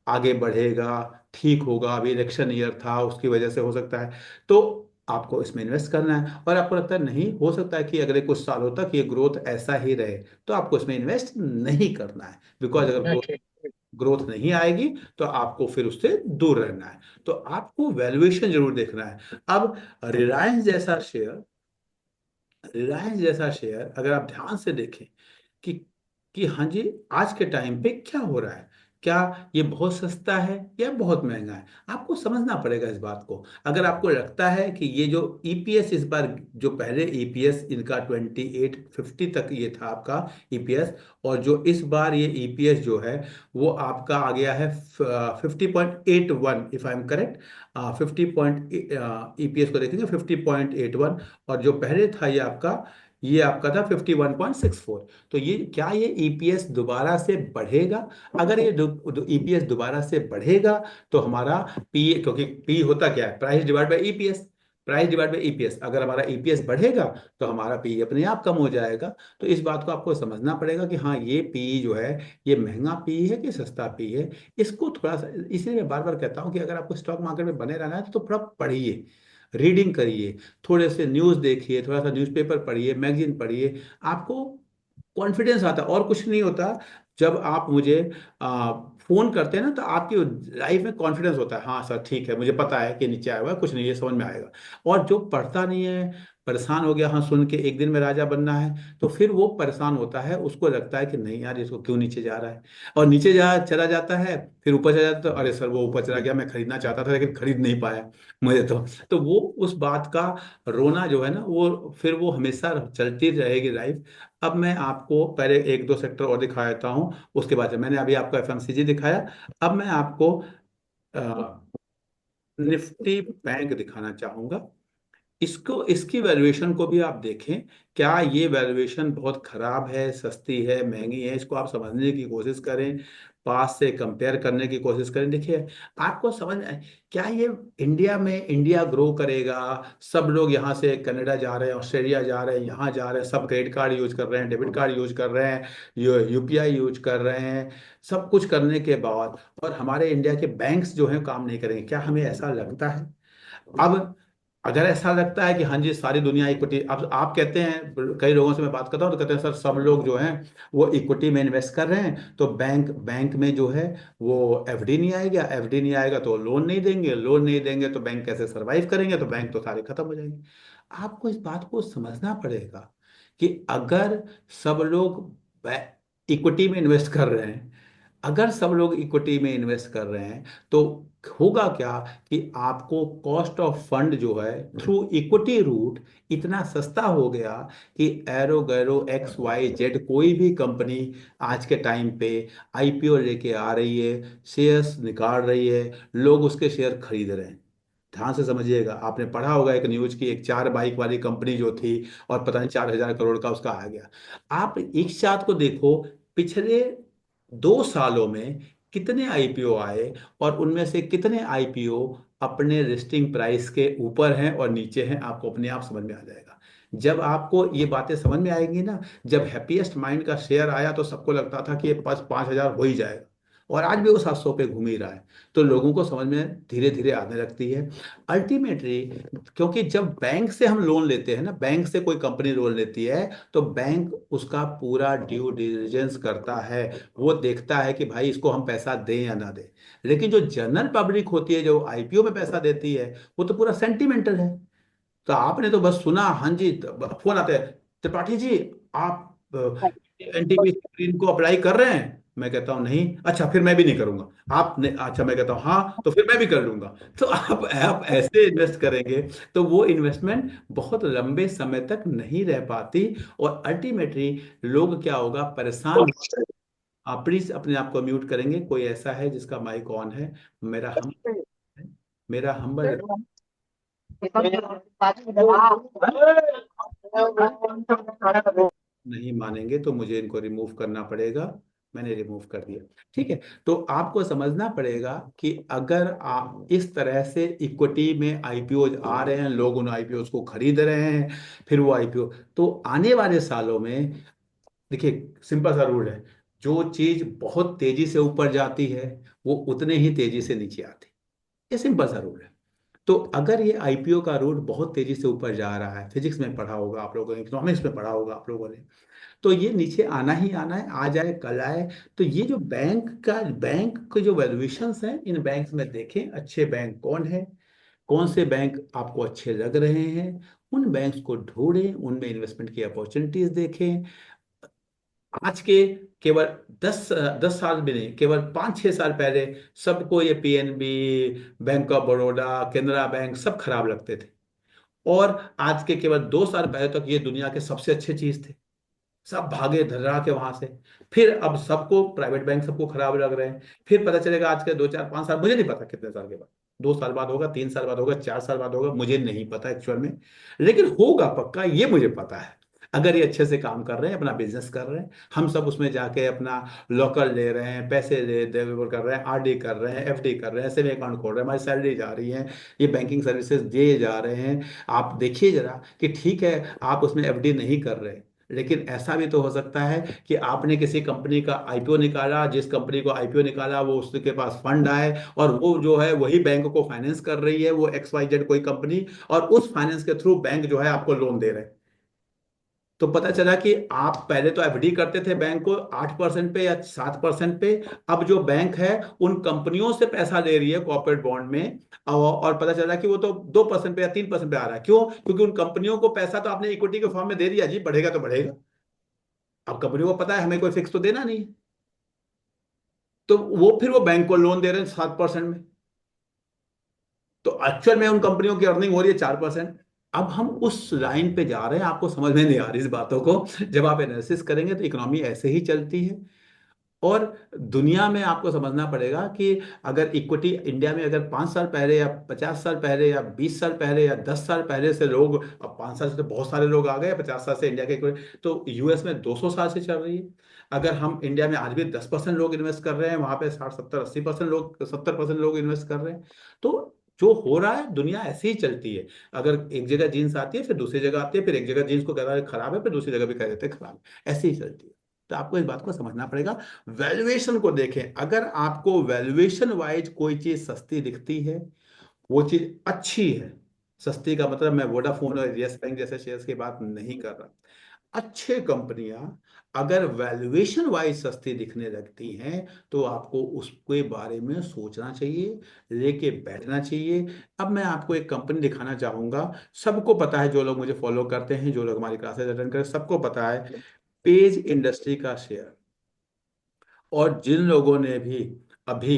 आगे बढ़ेगा, ठीक होगा, अभी इलेक्शन ईयर था उसकी वजह से हो सकता है, तो आपको इसमें इन्वेस्ट करना है। और आपको लगता है नहीं हो सकता है कि अगले कुछ सालों तक ये ग्रोथ ऐसा ही रहे, तो आपको इसमें इन्वेस्ट नहीं करना है। बिकॉज अगर ग्रोथ Okay. ग्रोथ नहीं आएगी तो आपको फिर उससे दूर रहना है। तो आपको वैल्यूएशन जरूर देखना है। अब रिलायंस जैसा शेयर रिलायंस जैसा शेयर अगर आप ध्यान से देखें कि हाँ जी, आज के टाइम पे क्या हो रहा है, क्या ये बहुत सस्ता है या बहुत महंगा है, आपको समझना पड़ेगा इस बात को। अगर आपको लगता है कि ये जो ईपीएस इस बार, जो पहले ईपीएस इनका 2850 तक ये था आपका ईपीएस, और जो इस बार ये ईपीएस जो है वो आपका आ गया है 50.81, if I am correct. 50 point EPS को देखेंगे 50.81, और जो पहले था ये आपका था 51.64। तो ये क्या ये ईपीएस दोबारा से बढ़ेगा? अगर ये ईपीएस दोबारा से बढ़ेगा तो हमारा पी, क्योंकि पी होता क्या है, price divide by EPS. Price divide by EPS, अगर हमारा ईपीएस बढ़ेगा तो हमारा पी अपने आप कम हो जाएगा। तो इस बात को आपको समझना पड़ेगा कि हाँ ये पी जो है ये महंगा पी है कि सस्ता पी है। इसको थोड़ा सा, इसलिए मैं बार बार कहता हूँ कि अगर आपको स्टॉक मार्केट में बने रहना है तो थोड़ा पढ़िए, रीडिंग करिए, थोड़े से न्यूज़ देखिए, थोड़ा सा न्यूज़पेपर पढ़िए, मैगजीन पढ़िए। आपको कॉन्फिडेंस आता है और कुछ नहीं होता। जब आप मुझे फोन करते हैं ना तो आपकी लाइफ में कॉन्फिडेंस होता है, हाँ सर ठीक है, मुझे पता है कि नीचे आया हुआ है, कुछ नहीं, ये समझ में आएगा। और जो पढ़ता नहीं है, परेशान हो गया, हाँ सुन के एक दिन में राजा बनना है, तो फिर वो परेशान होता है, उसको लगता है कि नहीं यार इसको क्यों नीचे जा रहा है, और नीचे जा चला जाता है, फिर ऊपर चला जाता है, तो अरे सर वो ऊपर चला गया, मैं खरीदना चाहता था लेकिन खरीद नहीं पाया मुझे तो वो उस बात का रोना जो है ना, वो फिर वो हमेशा चलती रहेगी लाइफ। अब मैं आपको पहले 1-2 सेक्टर और दिखा देता हूँ, उसके बाद से मैंने अभी आपको एफएमसीजी दिखाया। अब मैं आपको निफ्टी बैंक दिखाना चाहूंगा। इसको, इसकी वैल्यूएशन को भी आप देखें। क्या ये वैल्यूएशन बहुत खराब है, सस्ती है, महंगी है, इसको आप समझने की कोशिश करें, पास से कंपेयर करने की कोशिश करें। देखिए आपको समझ आए, क्या ये इंडिया में इंडिया ग्रो करेगा? सब लोग यहाँ से कनाडा जा रहे हैं, ऑस्ट्रेलिया जा रहे हैं, यहाँ जा रहे हैं, सब क्रेडिट कार्ड यूज कर रहे हैं, डेबिट कार्ड यूज कर रहे हैं, यूपीआई यूज कर रहे हैं, सब कुछ करने के बाद, और हमारे इंडिया के बैंक्स जो हैं काम नहीं करेंगे, क्या हमें ऐसा लगता है? अब अगर ऐसा लगता है कि हाँ जी सारी दुनिया इक्विटी, अब आप कहते हैं, कई लोगों से मैं बात करता हूँ तो कहते हैं सर सब लोग जो हैं वो इक्विटी में इन्वेस्ट कर रहे हैं, तो बैंक बैंक में जो है वो एफडी नहीं आएगा, एफडी नहीं आएगा तो लोन नहीं देंगे, लोन नहीं देंगे तो बैंक कैसे सरवाइव करेंगे, तो बैंक तो सारे खत्म हो जाएंगे। आपको इस बात को समझना पड़ेगा कि अगर सब लोग इक्विटी में इन्वेस्ट कर रहे हैं, अगर सब लोग इक्विटी में इन्वेस्ट कर रहे हैं, तो होगा क्या कि आपको कॉस्ट ऑफ फंड जो है थ्रू इक्विटी रूट इतना सस्ता हो गया कि arrow Gairo x Y Z कोई भी कंपनी आज के टाइम पे आईपीओ लेके आ रही है, शेयर्स निकाल रही है, लोग उसके शेयर खरीद रहे हैं। ध्यान से समझिएगा, आपने पढ़ा होगा एक न्यूज की, एक 4 बाइक वाली कंपनी जो थी और पता नहीं 4,000 करोड़ का उसका आ गया। आप एक साथ को देखो, पिछले 2 सालों में कितने आईपीओ आए और उनमें से कितने आईपीओ अपने लिस्टिंग प्राइस के ऊपर हैं और नीचे हैं, आपको अपने आप समझ में आ जाएगा। जब आपको ये बातें समझ में आएंगी ना, जब हैप्पीएस्ट माइंड का शेयर आया तो सबको लगता था कि ये 5,000 हो ही जाएगा, और आज भी वो 700 पे घूम ही रहा है। तो लोगों को समझ में धीरे धीरे आने लगती है अल्टीमेटली। क्योंकि जब बैंक से हम लोन लेते हैं ना, बैंक से कोई कंपनी लोन लेती है, तो बैंक उसका पूरा ड्यू डिलिजेंस करता है, वो देखता है कि भाई इसको हम पैसा दें या ना दें। लेकिन जो जनरल पब्लिक होती है जो आईपीओ में पैसा देती है, वो तो पूरा सेंटिमेंटल है। तो आपने तो बस सुना, हाँ जी, फोन आते हैं, त्रिपाठी जी आप एनटीपी स्क्रीन को अप्लाई कर रहे हैं, मैं कहता हूँ नहीं, अच्छा फिर मैं भी नहीं करूंगा। आपने, अच्छा मैं कहता हूँ हाँ तो फिर मैं भी कर लूंगा। तो आप ऐसे इन्वेस्ट करेंगे तो वो इन्वेस्टमेंट बहुत लंबे समय तक नहीं रह पाती, और अल्टीमेटली लोग क्या होगा, परेशान। आप प्लीज अपने आप को म्यूट करेंगे, कोई ऐसा है जिसका माइक ऑन है? मेरा हम मेरा हम्बल, नहीं मानेंगे तो मुझे इनको रिमूव करना पड़ेगा। मैंने रिमूव कर दिया। ठीक है। तो आपको समझना पड़ेगा कि अगर आप इस तरह से इक्विटी में आईपीओ आ रहे हैं, लोग उन आईपीओ को खरीद रहे हैं, फिर वो आईपीओ, तो आने वाले सालों में देखिए सिंपल सा रूल है, जो चीज बहुत तेजी से ऊपर जाती है वो उतने ही तेजी से नीचे आती है। ये सिंपल सा रूल है। तो अगर ये आईपीओ का रूट बहुत तेजी से ऊपर जा रहा है, फिजिक्स में पढ़ा होगा आप लोगों ने, इकोनॉमिक्स में पढ़ा होगा आप लोगों ने, तो ये नीचे आना ही आना है, आ जाए कल आए। तो ये जो बैंक के जो वैल्यूएशंस हैं, इन बैंक्स में देखें अच्छे बैंक कौन है, कौन से बैंक आपको अच्छे लग रहे हैं, उन बैंक्स को ढूंढें, उनमें इन्वेस्टमेंट की अपॉर्चुनिटीज देखें। आज के केवल 10 साल भी नहीं, केवल 5-6 साल पहले सबको ये PNB, bank of Baroda, Canara bank सब खराब लगते थे। और आज के केवल 2 साल पहले तक ये दुनिया के सबसे अच्छे चीज थे, सब भागे धर्रा के वहां से। फिर अब सबको प्राइवेट बैंक सबको खराब लग रहे हैं। फिर पता चलेगा आज के 2 4 5 साल, मुझे नहीं पता कितने साल के बाद, 2 साल बाद होगा, 3 साल बाद होगा, 4 साल बाद होगा, मुझे नहीं पता एक्चुअल में, लेकिन होगा पक्का ये मुझे पता है। अगर ये अच्छे से काम कर रहे हैं, अपना बिजनेस कर रहे हैं, हम सब उसमें जाके अपना लॉकर ले रहे हैं, पैसे ले दे वो कर रहे हैं, आरडी कर रहे हैं, एफडी कर रहे हैं, सेविंग अकाउंट खोल रहे हैं, हमारी सैलरी जा रही है, ये बैंकिंग सर्विसेज दिए जा रहे हैं। आप देखिए जरा कि ठीक है आप उसमें एफडी नहीं कर रहे, लेकिन ऐसा भी तो हो सकता है कि आपने किसी कंपनी का आईपीओ निकाला, जिस कंपनी को आईपीओ निकाला वो उसके पास फंड आए, और वो जो है वही बैंक को फाइनेंस कर रही है, वो एक्स वाई जेड कोई कंपनी, और उस फाइनेंस के थ्रू बैंक जो है आपको लोन दे रहे हैं। तो पता चला कि आप पहले तो एफडी करते थे बैंक को 8% पे या 7% पे, अब जो बैंक है उन कंपनियों से पैसा ले रही है कॉर्पोरेट बॉन्ड में, और पता चला कि वो तो 2% पे या 3% पे आ रहा है। क्यों? क्योंकि उन कंपनियों को पैसा तो आपने इक्विटी के फॉर्म में दे दिया जी, बढ़ेगा तो बढ़ेगा। अब कंपनियों को पता है हमें कोई फिक्स तो देना नहीं है, तो वो फिर वो बैंक को लोन दे रहे हैं 7% में। तो एक्चुअल में उन कंपनियों की अर्निंग हो रही है 4%। अब हम उस लाइन पे जा रहे हैं, आपको समझ में नहीं आ रही इस बातों को। जब आप एनालिसिस करेंगे तो इकोनॉमी ऐसे ही चलती है। और दुनिया में आपको समझना पड़ेगा कि अगर इक्विटी इंडिया में अगर 5 साल पहले या 50 साल पहले या 20 साल पहले या 10 साल पहले से लोग, अब 5 साल से तो बहुत सारे लोग आ गए, 50 साल से इंडिया के इक्विटी तो यूएस में 200 साल से चल रही है। अगर हम इंडिया में आज भी 10% लोग इन्वेस्ट कर रहे हैं, वहां पे 60 70 80% लोग, 70% लोग इन्वेस्ट कर रहे हैं। तो जो हो रहा है दुनिया ऐसे ही चलती है। अगर एक जगह जीन्स आती है फिर दूसरी जगह आती है, फिर एक जगह जीन्स को कहता है खराब है, फिर दूसरी जगह भी कह देते हैं खराब है, ऐसे ही चलती है। तो आपको इस बात को समझना पड़ेगा। वैल्यूएशन को देखें, अगर आपको वैल्यूएशन वाइज कोई चीज सस्ती दिखती है, वो चीज अच्छी है, सस्ती का मतलब मैं वोडाफोन और यस बैंक जैसे शेयर्स की बात नहीं कर रहा। अच्छे कंपनियां अगर वैल्यूएशन वाइज सस्ती दिखने लगती हैं तो आपको उसके बारे में सोचना चाहिए, लेके बैठना चाहिए। अब मैं आपको एक कंपनी दिखाना चाहूंगा। सबको पता है, जो लोग मुझे फॉलो करते हैं, जो लोग हमारी क्लासेस अटेंड करते हैं, सबको पता है पेज इंडस्ट्री का शेयर। और जिन लोगों ने भी अभी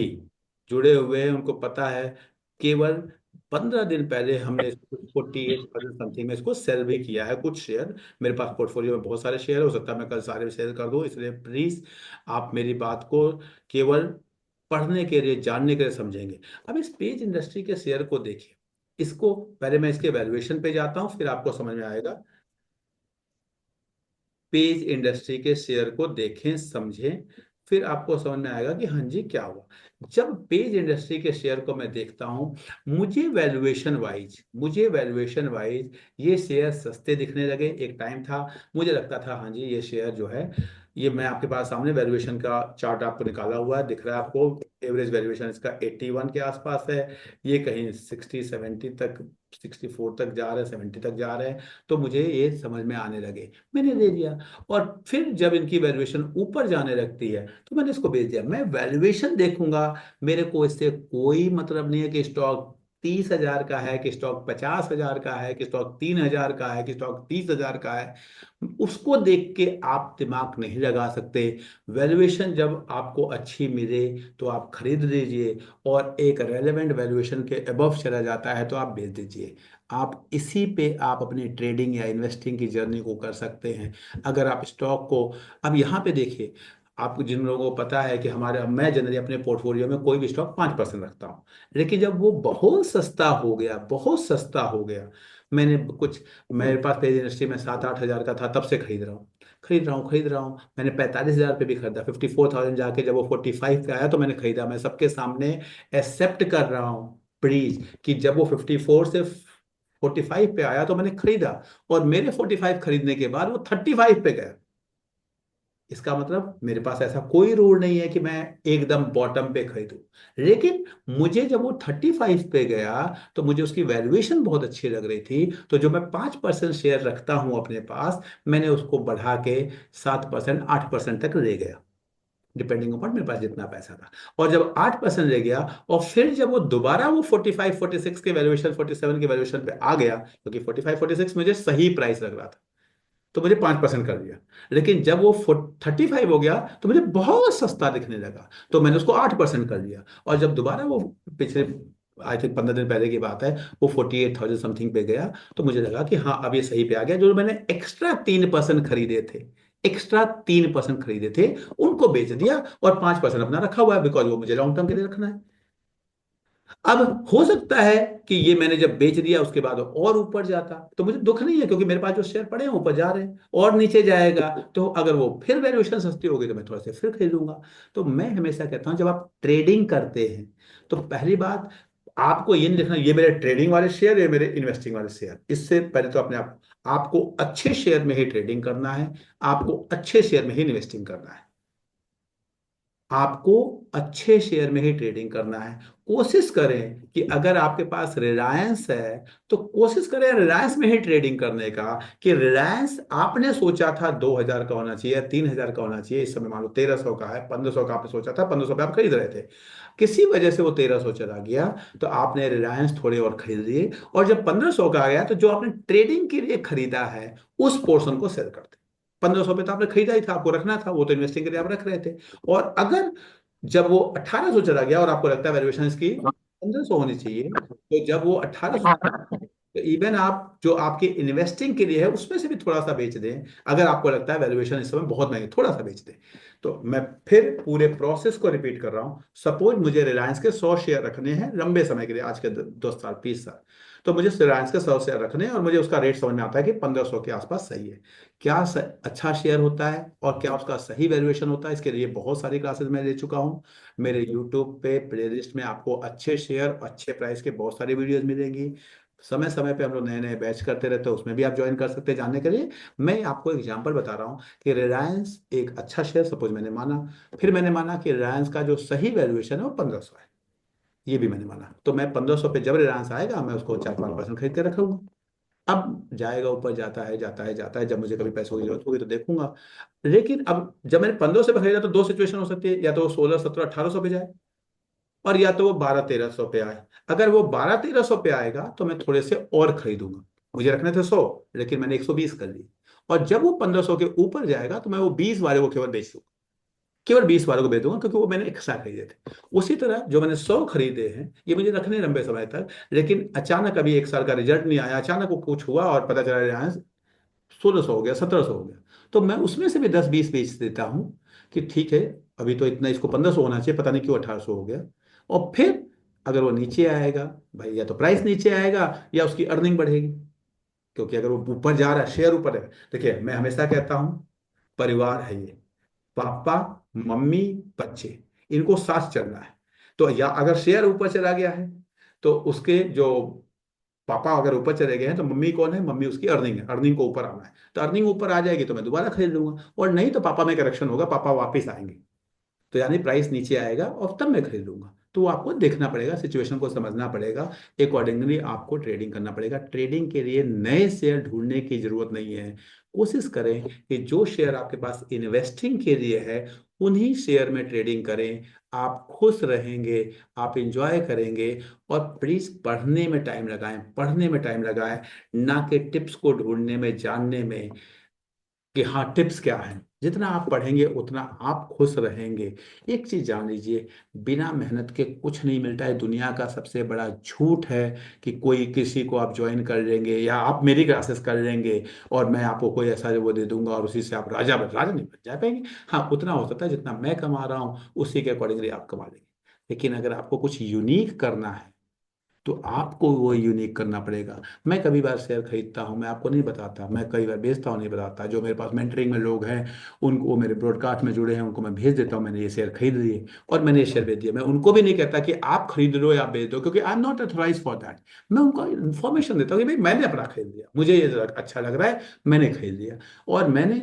जुड़े हुए हैं उनको पता है, केवल 15 दिन पहले हमने 48 समथिंग में इसको सेल भी किया है कुछ शेयर। मेरे पास पोर्टफोलियो में बहुत सारे शेयर, हो सकता है मैं कल सारे सेल कर दूं, इसलिए प्लीज आप मेरी बात को केवल पढ़ने के लिए, जानने के लिए समझेंगे। अब इस पेज इंडस्ट्री के शेयर को देखिए। इसको पहले मैं इसके वैल्यूएशन पे जाता हूं, फिर आपको समझ में आएगा। पेज इंडस्ट्री के शेयर को देखें, समझें, फिर आपको समझ में आएगा कि हाँ जी क्या हुआ। जब पेज इंडस्ट्री के शेयर को मैं देखता हूं, मुझे वैल्यूएशन वाइज ये शेयर सस्ते दिखने लगे। एक टाइम था मुझे लगता था हाँ जी ये शेयर जो है, ये मैं आपके पास सामने वैल्यूएशन का चार्ट आपको निकाला हुआ है, दिख रहा है आपको। एवरेज वैल्यूएशन इसका 81 के आसपास है। ये कहीं 60 70 तक, 64 तक जा रहे हैं, 70 तक जा रहे हैं। तो मुझे ये समझ में आने लगे, मैंने ले लिया। और फिर जब इनकी वैल्यूएशन ऊपर जाने लगती है तो मैंने इसको बेच दिया। मैं वैल्यूएशन देखूंगा, मेरे को इससे कोई मतलब नहीं है कि स्टॉक 30,000 का है, कि स्टॉक 50,000 का है, कि स्टॉक 3,000 का है, कि स्टॉक 30,000 का है। उसको देख के आप दिमाग नहीं लगा सकते। वैल्यूएशन जब आपको अच्छी मिले तो आप खरीद लीजिए, और एक रेलेवेंट वैल्यूएशन के अबव चला जाता है तो आप बेच दीजिए। आप इसी पे आप अपनी ट्रेडिंग या इन्वेस्टिंग की जर्नी को कर सकते हैं। अगर आप स्टॉक को, अब यहाँ पे देखिए, आपको जिन लोगों को पता है कि हमारे, मैं जनरली अपने पोर्टफोलियो में कोई भी स्टॉक 5% रखता हूँ। लेकिन जब वो बहुत सस्ता हो गया, बहुत सस्ता हो गया, मैंने कुछ, मेरे पास पेज इंडस्ट्री में 7-8 हज़ार का था, तब से खरीद रहा हूँ। मैंने 45,000 पे भी खरीदा, 54,000 जाके जब वो 45 पे आया तो मैंने खरीदा। मैं सबके सामने एक्सेप्ट कर रहा हूँ प्लीज कि जब वो 54 से 45 पे आया तो मैंने खरीदा, और मेरे 45 खरीदने के बाद वो 35 पे गया। इसका मतलब मेरे पास ऐसा कोई रूल नहीं है कि मैं एकदम बॉटम पे खरीदूं। लेकिन मुझे जब वो 35 पे गया तो मुझे उसकी वैल्यूएशन बहुत अच्छी लग रही थी, तो जो मैं 5% शेयर रखता हूं अपने पास, मैंने उसको बढ़ा के 7%, 8% तक ले गया, डिपेंडिंग अपॉन मेरे पास जितना पैसा था। और जब 8% ले गया, और फिर जब वो दोबारा वो 45 46 के वैल्यूएशन, 47 के वैल्यूएशन पे आ गया, क्योंकि 45 46 मुझे सही प्राइस लग रहा था, तो मुझे 5% कर दिया। लेकिन जब वो 35 हो गया तो मुझे बहुत सस्ता दिखने लगा, तो मैंने उसको 8% कर दिया। और जब दोबारा वो पिछले, आई थिंक 15 दिन पहले की बात है, वो 48,000 समथिंग पे गया, तो मुझे लगा कि हाँ अब ये सही पे आ गया। जो मैंने एक्स्ट्रा 3% खरीदे थे, उनको बेच दिया, और 5% अपना रखा हुआ है, बिकॉज वो मुझे लॉन्ग टर्म के लिए रखना है। अब हो सकता है कि ये मैंने जब बेच दिया उसके बाद और ऊपर जाता तो मुझे दुख नहीं है, क्योंकि मेरे पास जो शेयर पड़े हैं ऊपर जा रहे हैं, और नीचे जाएगा तो अगर वो फिर वैल्यूएशन सस्ती होगी तो मैं थोड़ा सा फिर खरीदूंगा। तो मैं हमेशा कहता हूं जब आप ट्रेडिंग करते हैं तो पहली बात, आपको ये नहीं देखना ये मेरे ट्रेडिंग वाले शेयर, ये मेरे इन्वेस्टिंग वाले शेयर। इससे पहले तो अपने आप, आपको अच्छे शेयर में ही ट्रेडिंग करना है, आपको अच्छे शेयर में ही इन्वेस्टिंग करना है, आपको अच्छे शेयर में ही ट्रेडिंग करना है। कोशिश करें कि अगर आपके पास रिलायंस है तो कोशिश करें रिलायंस में ही ट्रेडिंग करने का, कि रिलायंस आपने सोचा था 2,000 का होना चाहिए, 3,000 का होना चाहिए, इस समय मान लो 1,300 का है, 1,500 का आपने सोचा था, 1,500 पे आप खरीद रहे थे, किसी वजह से वो 1,300 चला गया, तो आपने रिलायंस थोड़े और खरीद लिए, और जब 1,500 का आ गया तो जो आपने ट्रेडिंग के लिए खरीदा है उस पोर्शन को सेल कर दे। 1,500 पे तो आपने खरीदा ही था, आपको रखना था, वो तो इन्वेस्टिंग के लिए आप रख रहे थे। और अगर जब वो 1,800 चला गया और आपको लगता है वैल्यूएशन इसकी 1,500 होनी चाहिए, तो जब वो 1,800, तो इवन आप जो आपके इन्वेस्टिंग के लिए है उसमें से भी थोड़ा सा बेच दें। अगर आपको लगता है वैल्यूएशन इस समय बहुत महंगी, थोड़ा सा बेच दें। तो मैं फिर पूरे प्रोसेस को रिपीट कर रहा हूं। सपोज मुझे रिलायंस के 100 शेयर रखने हैं लंबे समय के लिए, आज के 10 साल 20 साल, तो मुझे रिलायंस के 100 शेयर रखने हैं, और मुझे उसका रेट समझ में आता है कि 1,500 के आसपास सही है। क्या अच्छा शेयर होता है और क्या उसका सही वैल्यूएशन होता है, इसके लिए बहुत सारी क्लासेस मैं ले चुका हूं। मेरे यूट्यूब पे प्लेलिस्ट में आपको अच्छे शेयर अच्छे प्राइस के बहुत सारी वीडियोस मिलेंगी। समय समय पे हम लोग नए नए बैच करते रहते हैं, उसमें भी आप ज्वाइन कर सकते हैं जानने के लिए। मैं आपको एग्जांपल बता रहा हूँ कि रिलायंस एक अच्छा शेयर, सपोज मैंने माना, फिर मैंने माना कि रिलायंस का जो सही वैल्यूएशन है वो 1,500 है। ये भी मैंने माना, तो मैं 1500 पे जब रिलायंस आएगा मैं उसको 4-5% खरीद के रखूंगा। अब जाएगा ऊपर, जाता है जाता है जाता है, जब मुझे कभी पैसों की जरूरत होगी तो देखूंगा। लेकिन अब जब मैंने 1500 पे खरीदा तो दो सिचुएशन हो सकती है, या तो वो 16, 17, 1800 पे जाए, और या तो वो 12, 1300 पे आए। अगर वो 12, 1300 पे आएगा तो मैं थोड़े से और खरीदूंगा। मुझे रखने थे 100, लेकिन मैंने 120 कर लिए। और जब वो 1500 के ऊपर जाएगा तो मैं वो 20 वाले को केवल बेच दूंगा, केवल 20 वालों को बेच दूंगा, क्योंकि वो मैंने एक्स्ट्रा खरीदे थे। उसी तरह जो मैंने 100 खरीदे हैं ये मुझे रखने लंबे समय तक, लेकिन अचानक अभी एक साल का रिजल्ट नहीं आया, अचानक वो कुछ हुआ और पता चला रिलायंस 1600 हो गया, 1700 हो गया, तो मैं उसमें से भी 10-20 बेच देता हूँ कि ठीक है, अभी तो इतना, इसको 1500 होना चाहिए, पता नहीं क्यों 1800 हो गया। और फिर अगर वो नीचे आएगा, भाई या तो प्राइस नीचे आएगा या उसकी अर्निंग बढ़ेगी। क्योंकि अगर वो ऊपर जा रहा है, शेयर ऊपर है, देखिए मैं हमेशा कहता हूँ, परिवार है ये, पापा, मम्मी, बच्चे, इनको साथ चलना है। तो या अगर शेयर ऊपर चला गया है तो उसके जो पापा अगर ऊपर चले गए हैं तो मम्मी कौन है, मम्मी उसकी अर्निंग है, अर्निंग को ऊपर आना है। तो अर्निंग ऊपर आ जाएगी तो मैं दोबारा खरीद लूंगा, और नहीं तो पापा में करेक्शन होगा, पापा वापस आएंगे, तो यानी प्राइस नीचे आएगा और तब मैं खरीद लूंगा। तो वो आपको देखना पड़ेगा, सिचुएशन को समझना पड़ेगा, अकॉर्डिंगली आपको ट्रेडिंग करना पड़ेगा। ट्रेडिंग के लिए नए शेयर ढूंढने की जरूरत नहीं है। कोशिश करें कि जो शेयर आपके पास इन्वेस्टिंग के लिए है उन्हीं शेयर में ट्रेडिंग करें। आप खुश रहेंगे, आप इंजॉय करेंगे। और प्लीज पढ़ने में टाइम लगाएं, पढ़ने में टाइम लगाएं, ना कि टिप्स को ढूंढने में, जानने में कि हाँ टिप्स क्या है। जितना आप पढ़ेंगे उतना आप खुश रहेंगे। एक चीज जान लीजिए, बिना मेहनत के कुछ नहीं मिलता है। दुनिया का सबसे बड़ा झूठ है कि कोई किसी को आप ज्वाइन कर लेंगे या आप मेरी क्लासेस कर लेंगे और मैं आपको कोई ऐसा वो दे दूंगा और उसी से आप राजा नहीं बन जा पाएंगे। हाँ, उतना हो सकता है जितना मैं कमा रहा हूँ उसी के अकॉर्डिंगली आप कमा लेंगे। लेकिन अगर आपको कुछ यूनिक करना है तो आपको वो यूनिक करना पड़ेगा। मैं कभी बार शेयर खरीदता हूँ, मैं आपको नहीं बताता, मैं कई बार बेचता हूँ, नहीं बताता। जो मेरे पास मेंटरिंग में लोग हैं, उनको, वो मेरे ब्रॉडकास्ट में जुड़े हैं, उनको मैं भेज देता हूँ मैंने ये शेयर खरीद लिए और मैंने ये शेयर बेच दिया। मैं उनको भी नहीं कहता कि आप खरीद लो या बेच दो, क्योंकि I am not authorize for that. मैं उनको इन्फॉर्मेशन देता हूँ कि भाई मैंने अपना खरीद लिया, मुझे ये अच्छा लग रहा है, मैंने खरीद लिया। और मैंने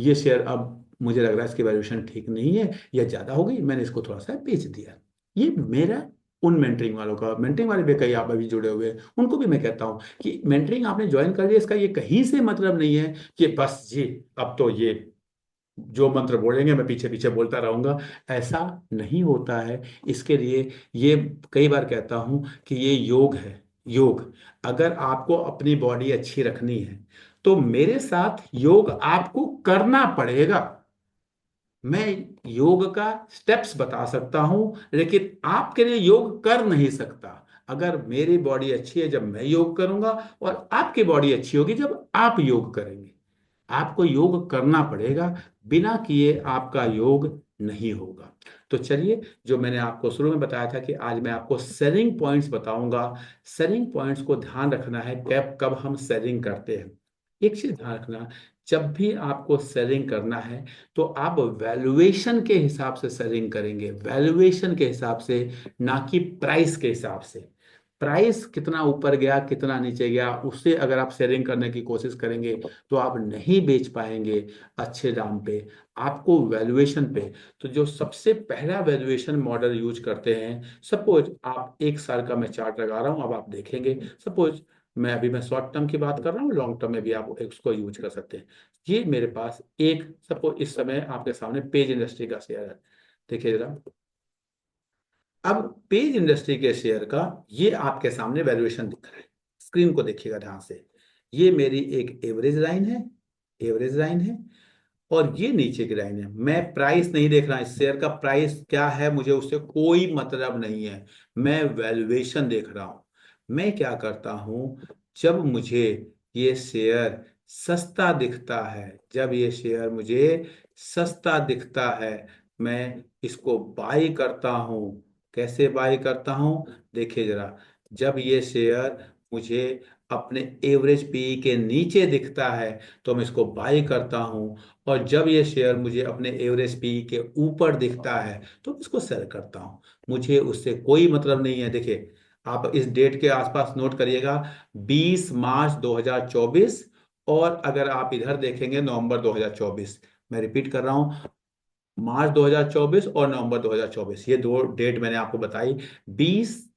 ये शेयर, अब मुझे लग रहा है इसकी वैल्यूएशन ठीक नहीं है या ज़्यादा हो गई, मैंने इसको थोड़ा सा बेच दिया। ये मेरा, उन मेंटरिंग वालों का, मेंटरिंग वाले भी कई आप अभी जुड़े हुए हैं, उनको भी मैं कहता हूँ कि मेंटरिंग आपने ज्वाइन कर लिया, इसका ये कहीं से मतलब नहीं है कि बस जी अब तो ये जो मंत्र बोलेंगे मैं पीछे पीछे बोलता रहूंगा। ऐसा नहीं होता है। इसके लिए ये, कई बार कहता हूँ कि ये योग है, योग। अगर आपको अपनी बॉडी अच्छी रखनी है तो मेरे साथ योग आपको करना पड़ेगा। मैं योग का स्टेप्स बता सकता हूं, लेकिन आपके लिए योग कर नहीं सकता। अगर मेरी बॉडी अच्छी है जब मैं योग करूंगा, और आपकी बॉडी अच्छी होगी जब आप योग करेंगे। आपको योग करना पड़ेगा, बिना किए आपका योग नहीं होगा। तो चलिए, जो मैंने आपको शुरू में बताया था कि आज मैं आपको सेलिंग पॉइंट्स बताऊंगा। सेलिंग पॉइंट्स को ध्यान रखना है, कब कब हम सेलिंग करते हैं। एक चीज ध्यान रखना, जब भी आपको सेलिंग करना है तो आप वैल्यूएशन के हिसाब से सेलिंग करेंगे, वैल्यूएशन के हिसाब से, ना कि प्राइस के हिसाब से। प्राइस कितना ऊपर गया कितना नीचे गया उससे अगर आप सेलिंग करने की कोशिश करेंगे तो आप नहीं बेच पाएंगे अच्छे दाम पे। आपको वैल्यूएशन पे, तो जो सबसे पहला वैल्यूएशन मॉडल यूज करते हैं, सपोज आप एक साल का मैं चार्ट लगा रहा हूं, अब आप देखेंगे, सपोज मैं शॉर्ट टर्म की बात कर रहा हूँ, लॉन्ग टर्म में भी आप उसको यूज कर सकते हैं। ये मेरे पास एक, सपोज इस समय आपके सामने पेज इंडस्ट्री का शेयर है, देखिए जरा। अब पेज इंडस्ट्री के शेयर का ये आपके सामने वैल्यूएशन दिख रहा है, स्क्रीन को देखिएगा ध्यान से। ये मेरी एक एवरेज लाइन है, एवरेज लाइन है, और ये नीचे की लाइन है। मैं प्राइस नहीं देख रहा, इस शेयर का प्राइस क्या है मुझे उससे कोई मतलब नहीं है, मैं वैल्यूएशन देख रहा हूं। मैं क्या करता हूं, जब मुझे ये शेयर सस्ता दिखता है, जब ये शेयर मुझे सस्ता दिखता है, मैं इसको बाई करता हूं। कैसे बाई करता हूं, देखिए जरा। जब ये शेयर मुझे अपने एवरेज पी के नीचे दिखता है तो मैं इसको बाई करता हूं, और जब ये शेयर मुझे अपने एवरेज पी के ऊपर दिखता है तो मैं इसको सेल करता हूं। मुझे उससे कोई मतलब नहीं है। देखिए, आप इस डेट के आसपास नोट करिएगा, 20 मार्च 2024, और अगर आप इधर देखेंगे नवंबर 2024। मैं रिपीट कर रहा हूं, मार्च 2024 और नवंबर 2024, ये दो डेट मैंने आपको बताई। 20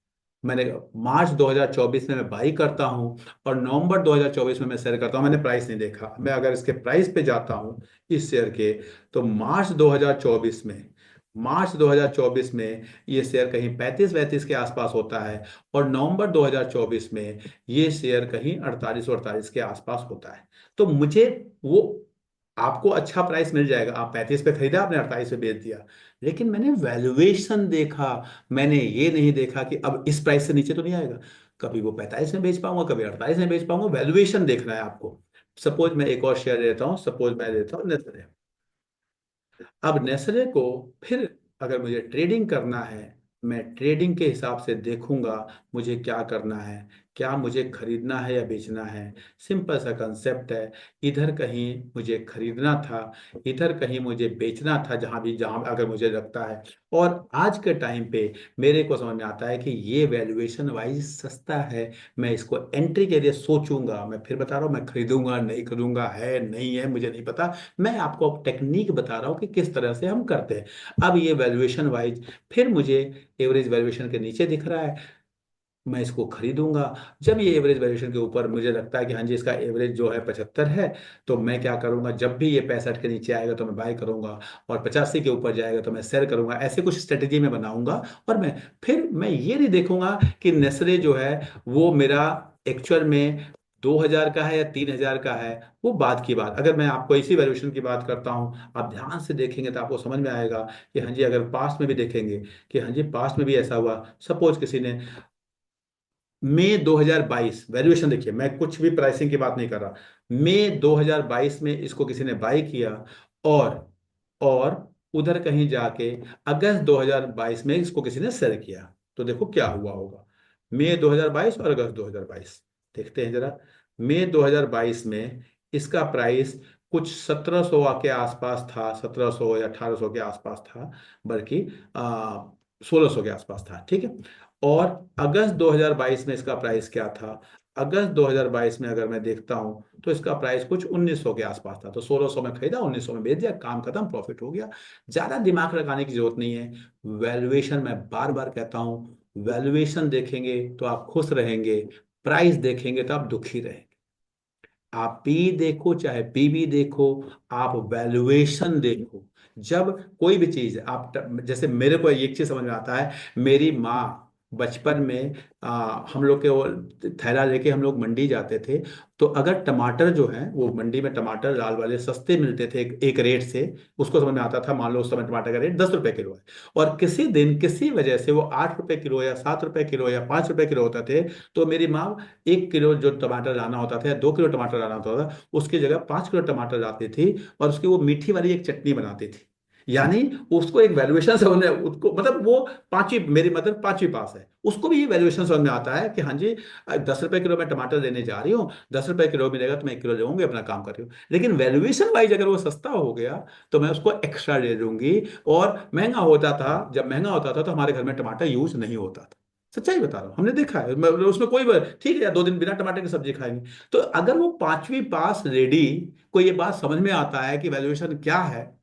मैंने मार्च 2024 में मैं बाई करता हूँ और नवंबर 2024 में मैं सेल करता हूँ। मैंने प्राइस नहीं देखा, मैं अगर इसके प्राइस पे जाता हूँ इस शेयर के, तो मार्च 2024 में ये शेयर कहीं 35-35 के आसपास होता है, और नवंबर 2024 में ये शेयर कहीं 48-48 के आसपास होता है। तो मुझे वो, आपको अच्छा प्राइस मिल जाएगा, आप 35 पे खरीदा, आपने 48 पे बेच दिया, लेकिन मैंने वैल्यूएशन देखा। मैंने ये नहीं देखा कि अब इस प्राइस से नीचे तो नहीं आएगा, कभी वो 45 में बेच पाऊंगा, कभी 48 में बेच पाऊंगा। वैल्यूएशन देखना है आपको। सपोज मैं एक और शेयर लेता हूँ, सपोज मैं लेता हूँ नेस्ले। अब नेस्ले को फिर अगर मुझे ट्रेडिंग करना है, मैं ट्रेडिंग के हिसाब से देखूंगा मुझे क्या करना है, क्या मुझे खरीदना है या बेचना है। सिंपल सा कंसेप्ट है। इधर कहीं मुझे खरीदना था, इधर कहीं मुझे बेचना था, जहां अगर मुझे लगता है। और आज के टाइम पे मेरे को समझ में आता है कि ये वैल्यूएशन वाइज सस्ता है। मैं इसको एंट्री के लिए सोचूंगा, मैं फिर बता रहा हूँ, मैं खरीदूंगा नहीं खरीदूंगा, है नहीं है मुझे नहीं पता। मैं आपको अब टेक्निक बता रहा हूँ कि किस तरह से हम करते हैं। अब ये वैल्यूएशन वाइज फिर मुझे एवरेज वैल्यूएशन के नीचे दिख रहा है, मैं इसको खरीदूंगा। जब ये एवरेज वैल्यूएशन के ऊपर मुझे लगता है कि हाँ जी इसका एवरेज जो है 75 है, तो मैं क्या करूंगा, जब भी ये 65 के नीचे आएगा तो मैं बाय करूंगा, और 85 के ऊपर जाएगा तो मैं सेल करूंगा। ऐसे कुछ स्ट्रेटेजी में बनाऊंगा। और मैं ये नहीं देखूंगा कि नेस्ले जो है वो मेरा एक्चुअल में 2000 का है या 3000 का है, वो बात की बात। अगर मैं आपको इसी वैल्यूएशन की बात करता हूँ, आप ध्यान से देखेंगे तो आपको समझ में आएगा कि हाँ जी, अगर पास्ट में भी देखेंगे कि हाँ जी पास्ट में भी ऐसा हुआ। सपोज किसी ने मई 2022, वैल्यूएशन देखिए, मैं कुछ भी प्राइसिंग की बात नहीं कर रहा, मई 2022 में इसको किसी ने बाई किया, और और उधर कहीं जाके अगस्त 2022 में इसको किसी ने सेल किया, तो देखो क्या हुआ होगा। मई 2022 और अगस्त 2022 देखते हैं जरा। मई 2022 में इसका प्राइस कुछ 1700 के आसपास था, 1700 या 1800 के आसपास था, बल्कि 1600 के आसपास था, ठीक है। और अगस्त 2022 में इसका प्राइस क्या था? अगस्त 2022 में अगर मैं देखता हूं तो इसका प्राइस कुछ 1900 के आसपास था। तो 1600 में खरीदा, 1900 में बेच दिया, काम खत्म, प्रॉफिट हो गया। ज्यादा दिमाग लगाने की जरूरत नहीं है। वैल्यूएशन, मैं बार बार कहता हूं, वैल्यूएशन देखेंगे तो आप खुश रहेंगे, प्राइस देखेंगे तो आप दुखी रहेंगे। आप पी देखो चाहे पीवी देखो, आप वैल्यूएशन देखो। जब कोई भी चीज आप जैसे मेरे को एक चीज समझ में आता है, मेरी माँ बचपन में हम लोग के वो थैला लेके हम लोग मंडी जाते थे। तो अगर टमाटर जो है वो मंडी में टमाटर लाल वाले सस्ते मिलते थे एक रेट से, उसको समझ में आता था, मान लो उस समय टमाटर का रेट 10 रुपए किलो है, और किसी दिन किसी वजह से वो 8 रुपए किलो या 7 रुपए किलो या 5 रुपए किलो होता थे, तो मेरी माँ 1 किलो जो टमाटर लाना होता था या 2 किलो टमाटर लाना होता था, उसकी जगह 5 किलो टमाटर लाती थी, और उसकी वो मीठी वाली एक चटनी बनाती थी। यानी उसको एक वैल्यूएशन समझ में, उसको मतलब वो पांचवी, मेरी मदर पांचवी पास है, उसको भी ये वैल्यूएशन समझ में आता है कि हाँ जी 10 रुपए किलो मैं टमाटर लेने जा रही हूँ, 10 रुपए किलो मिलेगा तो मैं 1 किलो ले लूंगी, अपना काम कर रही हूँ। लेकिन वैल्यूएशन वाइज अगर वो सस्ता हो गया तो मैं उसको एक्स्ट्रा ले लूंगी। और महंगा होता था, जब महंगा होता था तो हमारे घर में टमाटर यूज नहीं होता था। सच्चाई बता रहा हूँ, हमने देखा है। उसमें कोई ठीक है यार, 2 दिन बिना टमाटर की सब्जी खाएंगे। तो अगर वो पांचवी पास लेडी को ये बात समझ में आता है कि वैल्यूएशन क्या है,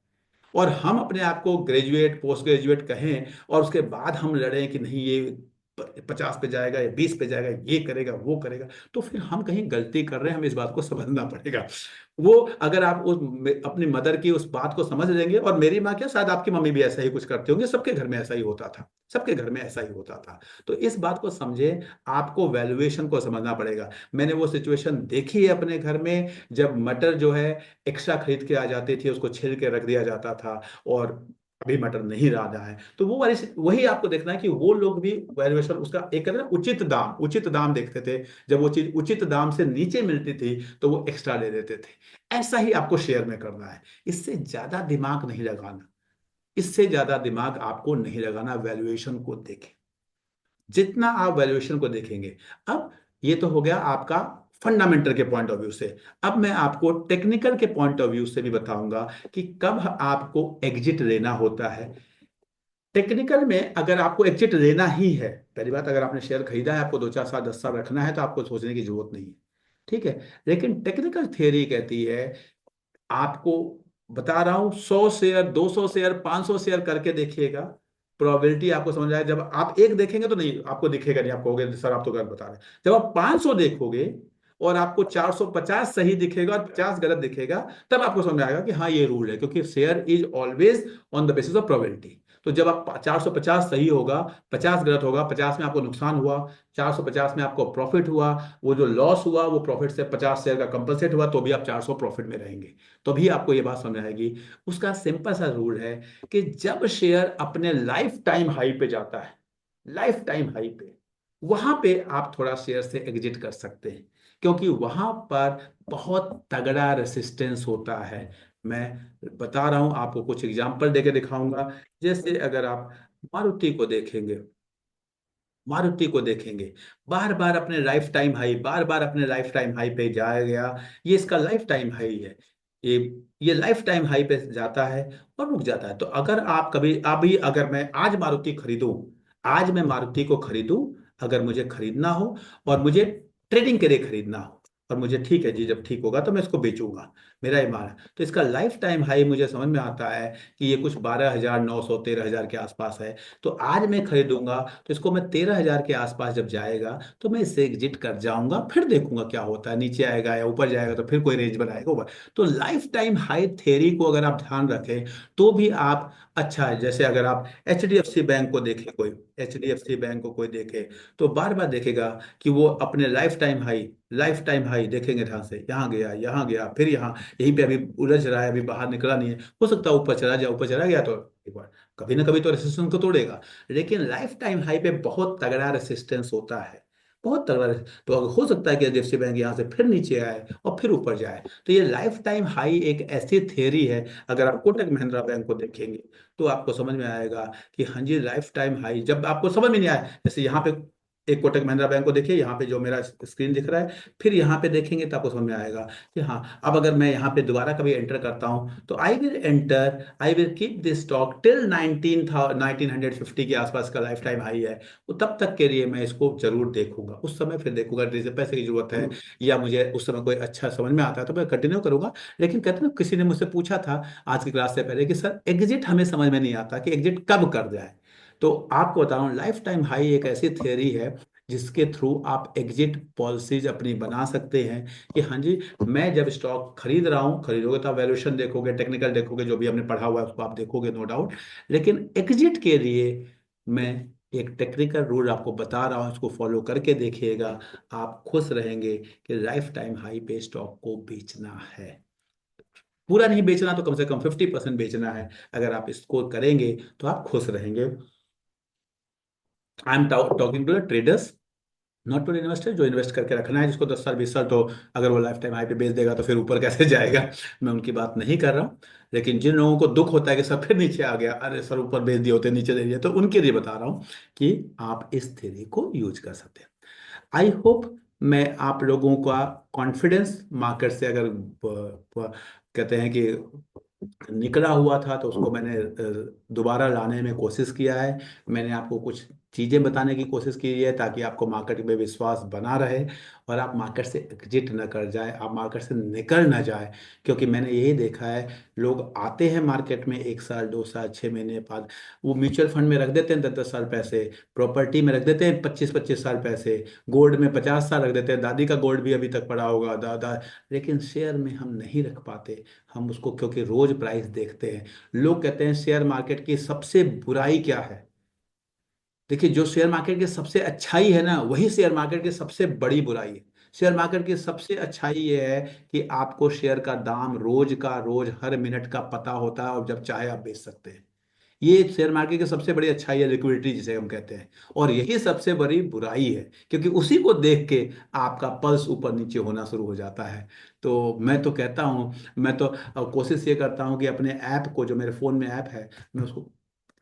और हम अपने आप को ग्रेजुएट पोस्ट ग्रेजुएट कहें, और उसके बाद हम लड़ें कि नहीं ये 50 पे जाएगा या 20 पे जाएगा, ये करेगा वो करेगा, तो फिर हम कहीं गलती कर रहे हैं, हमें इस बात को समझना पड़ेगा। वो अगर आप अपनी मदर की उस बात को समझ लेंगे, और मेरी माँ क्या, शायद आपकी मम्मी भी ऐसा ही कुछ करते होंगे, सबके घर में ऐसा ही होता था, सबके घर में ऐसा ही होता था। तो इस बात को समझे, आपको वैल्यूएशन को समझना पड़ेगा। मैंने वो सिचुएशन देखी है अपने घर में, जब मटर जो है एक्स्ट्रा खरीद के आ जाती थी, उसको छील के रख दिया जाता था, और अभी मटर नहीं रहा है, तो वो वाली वही आपको देखना है कि वो लोग भी वैल्यूएशन उसका एक कहते हैं ना, उचित दाम देखते थे। जब वो चीज उचित दाम से नीचे मिलती थी तो वो एक्स्ट्रा ले लेते थे। ऐसा ही आपको शेयर में करना है। इससे ज्यादा दिमाग नहीं लगाना, इससे ज्यादा दिमाग आपको नहीं लगाना। वैल्यूएशन को देखें, जितना आप वैल्यूएशन को देखेंगे। अब ये तो हो गया आपका फंडामेंटल के पॉइंट ऑफ व्यू से। अब मैं आपको टेक्निकल के पॉइंट ऑफ व्यू से भी बताऊंगा कि कब आपको एग्जिट लेना होता है। टेक्निकल में अगर आपको एग्जिट लेना ही है, पहली बात, अगर आपने शेयर खरीदा है, आपको 2 4 साल 10 साल रखना है, तो आपको सोचने की जरूरत नहीं है, ठीक है। लेकिन टेक्निकल थियरी कहती है आपको बता रहा हूं, 100 शेयर, 200 शेयर, 500 शेयर करके देखिएगा, प्रोबेबिलिटी आपको समझ आएगा। जब आप एक देखेंगे तो नहीं, आपको दिखेगा नहीं, आप कहोगे सर आप तो गलत बता रहे हैं। जब आप 500 देखोगे और आपको 450 सही दिखेगा और 50 गलत दिखेगा, तब आपको समझ में आएगा कि हाँ ये रूल है, क्योंकि share is always on the basis of probability. तो जब आप 450 सही होगा, 50 गलत होगा, 50 में आपको नुकसान हुआ, 450 में आपको प्रॉफिट हुआ, वो जो लॉस हुआ वो प्रॉफिट से 50 शेयर का कंपनसेट हुआ, तो भी आप 400 प्रॉफिट में रहेंगे। तो भी आपको ये बात समझ आएगी। उसका सिंपल सा रूल है कि जब शेयर अपने लाइफ टाइम हाई पे जाता है, लाइफ टाइम हाई पे, वहां पे आप थोड़ा शेयर से एग्जिट कर सकते हैं, क्योंकि वहां पर बहुत तगड़ा रेसिस्टेंस होता है। मैं बता रहा हूं आपको, कुछ एग्जांपल देके दिखाऊंगा। जैसे अगर आप मारुति को देखेंगे, मारुति को देखेंगे, बार बार अपने लाइफ टाइम हाई, बार बार अपने लाइफ टाइम हाई पे जाया गया। ये इसका लाइफ टाइम हाई है। ये ये लाइफ टाइम हाई पे जाता है और रुक जाता है। तो अगर आप कभी, अभी अगर मैं आज मारुति खरीदूं, आज मैं मारुति को खरीदूं, अगर मुझे खरीदना हो और मुझे ट्रेडिंग के लिए खरीदना हो, और मुझे ठीक है जी, जब ठीक होगा तो मैं इसको बेचूंगा, मेरा ये माल है, तो इसका लाइफ टाइम हाई मुझे समझ में आता है कि ये कुछ 12,900, 13,000 के आसपास है। तो आज मैं खरीदूंगा, तो इसको मैं 13,000 के आसपास जब जाएगा तो मैं इससे एग्जिट कर जाऊंगा, फिर देखूंगा क्या होता है, नीचे आएगा या ऊपर जाएगा, तो फिर कोई रेंज बनाएगा ऊपर। तो लाइफ टाइम हाई थ्योरी को अगर आप ध्यान रखें तो भी आप, अच्छा है, जैसे अगर आप HDFC बैंक को देखें, कोई HDFC बैंक को कोई देखे, तो बार बार देखेगा कि वो अपने life time high, life time high देखेंगे ध्यान से, यहाँ गया फिर यहाँ, यहीं पे अभी उलझ रहा है, अभी बाहर निकला नहीं है, हो सकता है ऊपर चला जाए, ऊपर चला गया तो एक बार कभी ना कभी तो रेसिस्टेंस को तोड़ेगा। लेकिन लाइफ टाइम हाई पे बहुत तगड़ा रेसिस्टेंस होता है, बहुत तगड़ा तो अगर हो सकता है कि HDFC बैंक यहाँ से फिर नीचे आए और फिर ऊपर जाए। तो ये लाइफ टाइम हाई एक ऐसी थियरी है। अगर आप कोटक महिंद्रा बैंक को देखेंगे तो आपको समझ में आएगा कि हाँ जी, लाइफ टाइम हाई जब आपको समझ में नहीं आया, जैसे यहाँ पे एक कोटक महिंद्रा बैंक को देखिए, यहाँ पे जो मेरा स्क्रीन दिख रहा है, फिर यहाँ पे देखेंगे तो आपको समझ में आएगा कि हाँ, अब अगर मैं यहाँ पे दोबारा कभी एंटर करता हूँ तो I will keep this stock till 1950 के आसपास का लाइफ टाइम हाई है। तो तब तक के लिए मैं इसको जरूर देखूंगा, उस समय फिर देखूंगा जैसे पैसे की जरूरत है या मुझे उस समय कोई अच्छा समझ में आता है तो मैं कंटिन्यू करूंगा। लेकिन कहते हैं ना, किसी ने मुझसे पूछा था आज की क्लास से पहले कि सर एग्जिट हमें समझ में नहीं आता कि एग्जिट कब कर जाए। तो आपको बता रहा हूँ, लाइफ टाइम हाई एक ऐसी थियरी है जिसके थ्रू आप एग्जिट पॉलिसीज अपनी बना सकते हैं कि हाँ जी, मैं जब स्टॉक खरीद रहा हूँ, खरीदोगे तो आप वैल्यूएशन देखोगे, टेक्निकल देखोगे, जो भी हमने पढ़ा हुआ है उसको आप देखोगे नो डाउट। लेकिन एग्जिट के लिए मैं एक टेक्निकल रूल आपको बता रहा हूँ, इसको फॉलो करके देखिएगा, आप खुश रहेंगे कि लाइफ टाइम हाई पे स्टॉक को बेचना है। पूरा नहीं बेचना तो कम से कम 50% बेचना है। अगर आप इसको करेंगे तो आप खुश रहेंगे। I am talking to the traders, not to investor. जो इन्वेस्ट करके रखना है, जिसको 10 साल 20 साल, तो अगर वो लाइफ टाइम हाई पे बेच देगा तो फिर ऊपर कैसे जाएगा, मैं उनकी बात नहीं कर रहा हूँ। लेकिन जिन लोगों को दुख होता है कि सर फिर नीचे आ गया, अरे सर ऊपर बेच दिए होते, नीचे दे दिए, तो उनके लिए बता रहा हूँ कि आप इस थ्योरी को यूज कर सकते हैं। आई होप मैं आप लोगों का कॉन्फिडेंस मार्केट से अगर कहते हैं कि निकला हुआ था तो उसको मैंने दोबारा लाने में कोशिश किया है। मैंने आपको कुछ चीज़ें बताने की कोशिश की है ताकि आपको मार्केट में विश्वास बना रहे और आप मार्केट से एग्जिट न कर जाए, आप मार्केट से निकल ना जाए। क्योंकि मैंने यही देखा है, लोग आते हैं मार्केट में 1 साल 2 साल 6 महीने बाद, वो म्यूचुअल फंड में रख देते हैं 10 10 साल पैसे, प्रॉपर्टी में रख देते हैं 25 25 साल पैसे, गोल्ड में 50 साल रख देते हैं, दादी का गोल्ड भी अभी तक पड़ा होगा दादा। लेकिन शेयर में हम नहीं रख पाते। हम उसको क्योंकि रोज प्राइस देखते हैं। लोग कहते हैं शेयर मार्केट की सबसे बुराई क्या है। देखिए, जो शेयर मार्केट की सबसे अच्छाई है ना, वही शेयर मार्केट की सबसे बड़ी बुराई है। शेयर मार्केट की सबसे अच्छाई ये है कि आपको शेयर का दाम रोज का रोज हर मिनट का पता होता है और जब चाहे आप बेच सकते हैं। ये शेयर मार्केट की सबसे बड़ी अच्छाई है, लिक्विडिटी जिसे हम कहते हैं। और यही सबसे बड़ी बुराई है, क्योंकि उसी को देख के आपका पल्स ऊपर नीचे होना शुरू हो जाता है। तो मैं तो कहता हूँ, मैं तो कोशिश ये करता हूँ कि अपने ऐप को, जो मेरे फ़ोन में ऐप है, मैं उसको,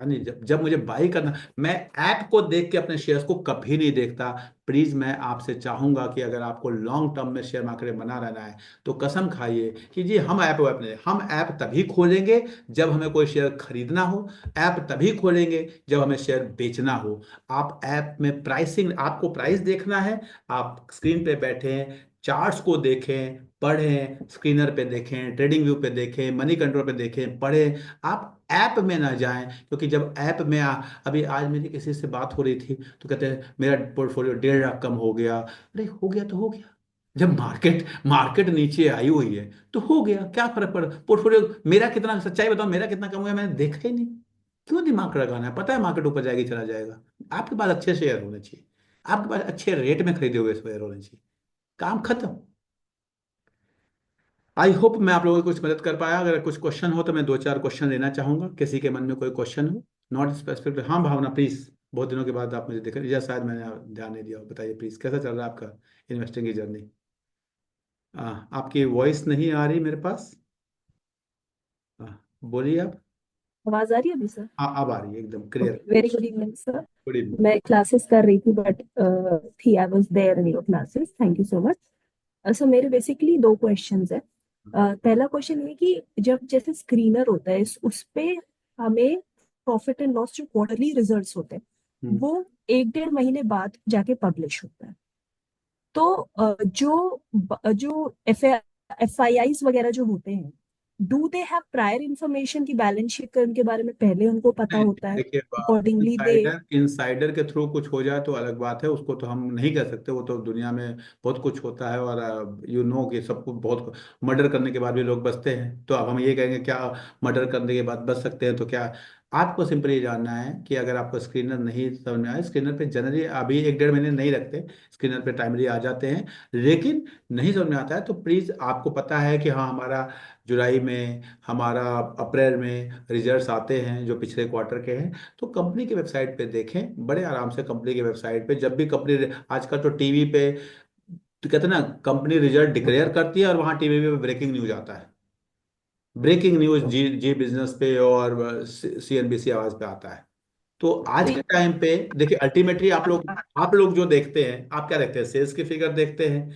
हाँ नहीं, जब जब मुझे बाई करना, मैं ऐप को देख के अपने शेयर्स को कभी नहीं देखता। प्लीज मैं आपसे चाहूंगा कि अगर आपको लॉन्ग टर्म में शेयर मार्केट में बना रहना है तो कसम खाइए कि जी हम ऐप वेप नहीं, हम ऐप तभी खोलेंगे जब हमें कोई शेयर खरीदना हो, ऐप तभी खोलेंगे जब हमें शेयर बेचना हो। आप ऐप में प्राइसिंग, आपको प्राइस देखना है, आप स्क्रीन पे बैठे हैं, चार्ट्स को देखें, पढ़ें, स्क्रीनर पे देखें, ट्रेडिंग व्यू पे देखें, मनी कंट्रोल पे देखें, पढ़ें। आप ऐप में ना जाएं, क्योंकि जब ऐप में अभी आज मेरी किसी से बात हो रही थी तो कहते हैं मेरा पोर्टफोलियो 1.5 लाख कम हो गया। अरे हो गया तो हो गया, जब मार्केट मार्केट नीचे आई हुई है तो हो गया, क्या फर्क पड़ा? पोर्टफोलियो मेरा कितना, सच्चाई बताओ, मेरा कितना कम हुआ मैंने देखा ही नहीं। क्यों दिमाग लगाना है? पता है मार्केट ऊपर जाएगी, चला जाएगा। आपके पास अच्छे शेयर होने चाहिए, आपके पास अच्छे रेट में खरीदे हुए शेयर होने चाहिए। काम खत्म। आई होप मैं आप लोगों की कुछ मदद कर पाया। अगर कुछ क्वेश्चन हो तो मैं 2-4 क्वेश्चन लेना चाहूंगा, किसी के मन में कोई क्वेश्चन हो, नॉट स्पेसिफिक। हाँ भावना प्लीज, बहुत दिनों के बाद आप मुझे देख रहे, या शायद मैंने ध्यान नहीं दिया हो। बताइए प्लीज, कैसा चल रहा है आपका इन्वेस्टिंग की जर्नी? आपकी वॉइस नहीं आ रही मेरे पास। बोलिए आप। आवाज आ रही है अभी सर? हाँ अब आ रही है एकदम clear. Okay, very good evening sir. Good evening. मैं क्लासेस कर रही थी बट थी I was there in your classes, thank you so much. Sir मेरे बेसिकली दो क्वेश्चंस है। पहला क्वेश्चन ये कि जब जैसे स्क्रीनर होता है उस पे हमें प्रॉफिट एंड लॉस जो क्वार्टरली रिजल्ट्स होते हैं वो 1-1.5 महीने बाद जाके पब्लिश होता है। तो जो एफ आई आईज वगैरह जो होते हैं, do they have prior information की बैलेंस शीट का उनके बारे में पहले उनको पता नहीं, होता है, देखिए, अकॉर्डिंगली दे? इनसाइडर के थ्रू कुछ हो जाए तो अलग बात है, उसको तो हम नहीं कर सकते। वो तो दुनिया में बहुत कुछ होता है, और यू नो कि सबको बहुत मर्डर करने के बाद भी लोग बचते हैं। तो अब हम ये कहेंगे क्या मर्डर करने के बाद बच सकते हैं? तो क्या, आपको सिंपल ये जानना है कि अगर आपको स्क्रीनर नहीं समझ में आए, स्क्रीनर पे जनरली अभी 1-1.5 महीने नहीं रखते, स्क्रीनर पे टाइमली आ जाते हैं। लेकिन नहीं समझ में आता है तो प्लीज़, आपको पता है कि हाँ हमारा जुलाई में, हमारा अप्रैल में रिजल्ट्स आते हैं जो पिछले क्वार्टर के हैं, तो कंपनी की वेबसाइट पे देखें बड़े आराम से। कंपनी की वेबसाइट पे जब भी कंपनी, आजकल तो टीवी पे तो कहते हैं ना, कंपनी रिजल्ट डिक्लेयर करती है और वहाँ टीवी पे ब्रेकिंग न्यूज आता है। ब्रेकिंग न्यूज जी जी बिजनेस पे और CNBC आवाज पे आता है। तो आज के टाइम पे देखिए, अल्टीमेटली आप लोग जो देखते हैं, आप क्या देखते हैं? सेल्स की फिगर देखते हैं,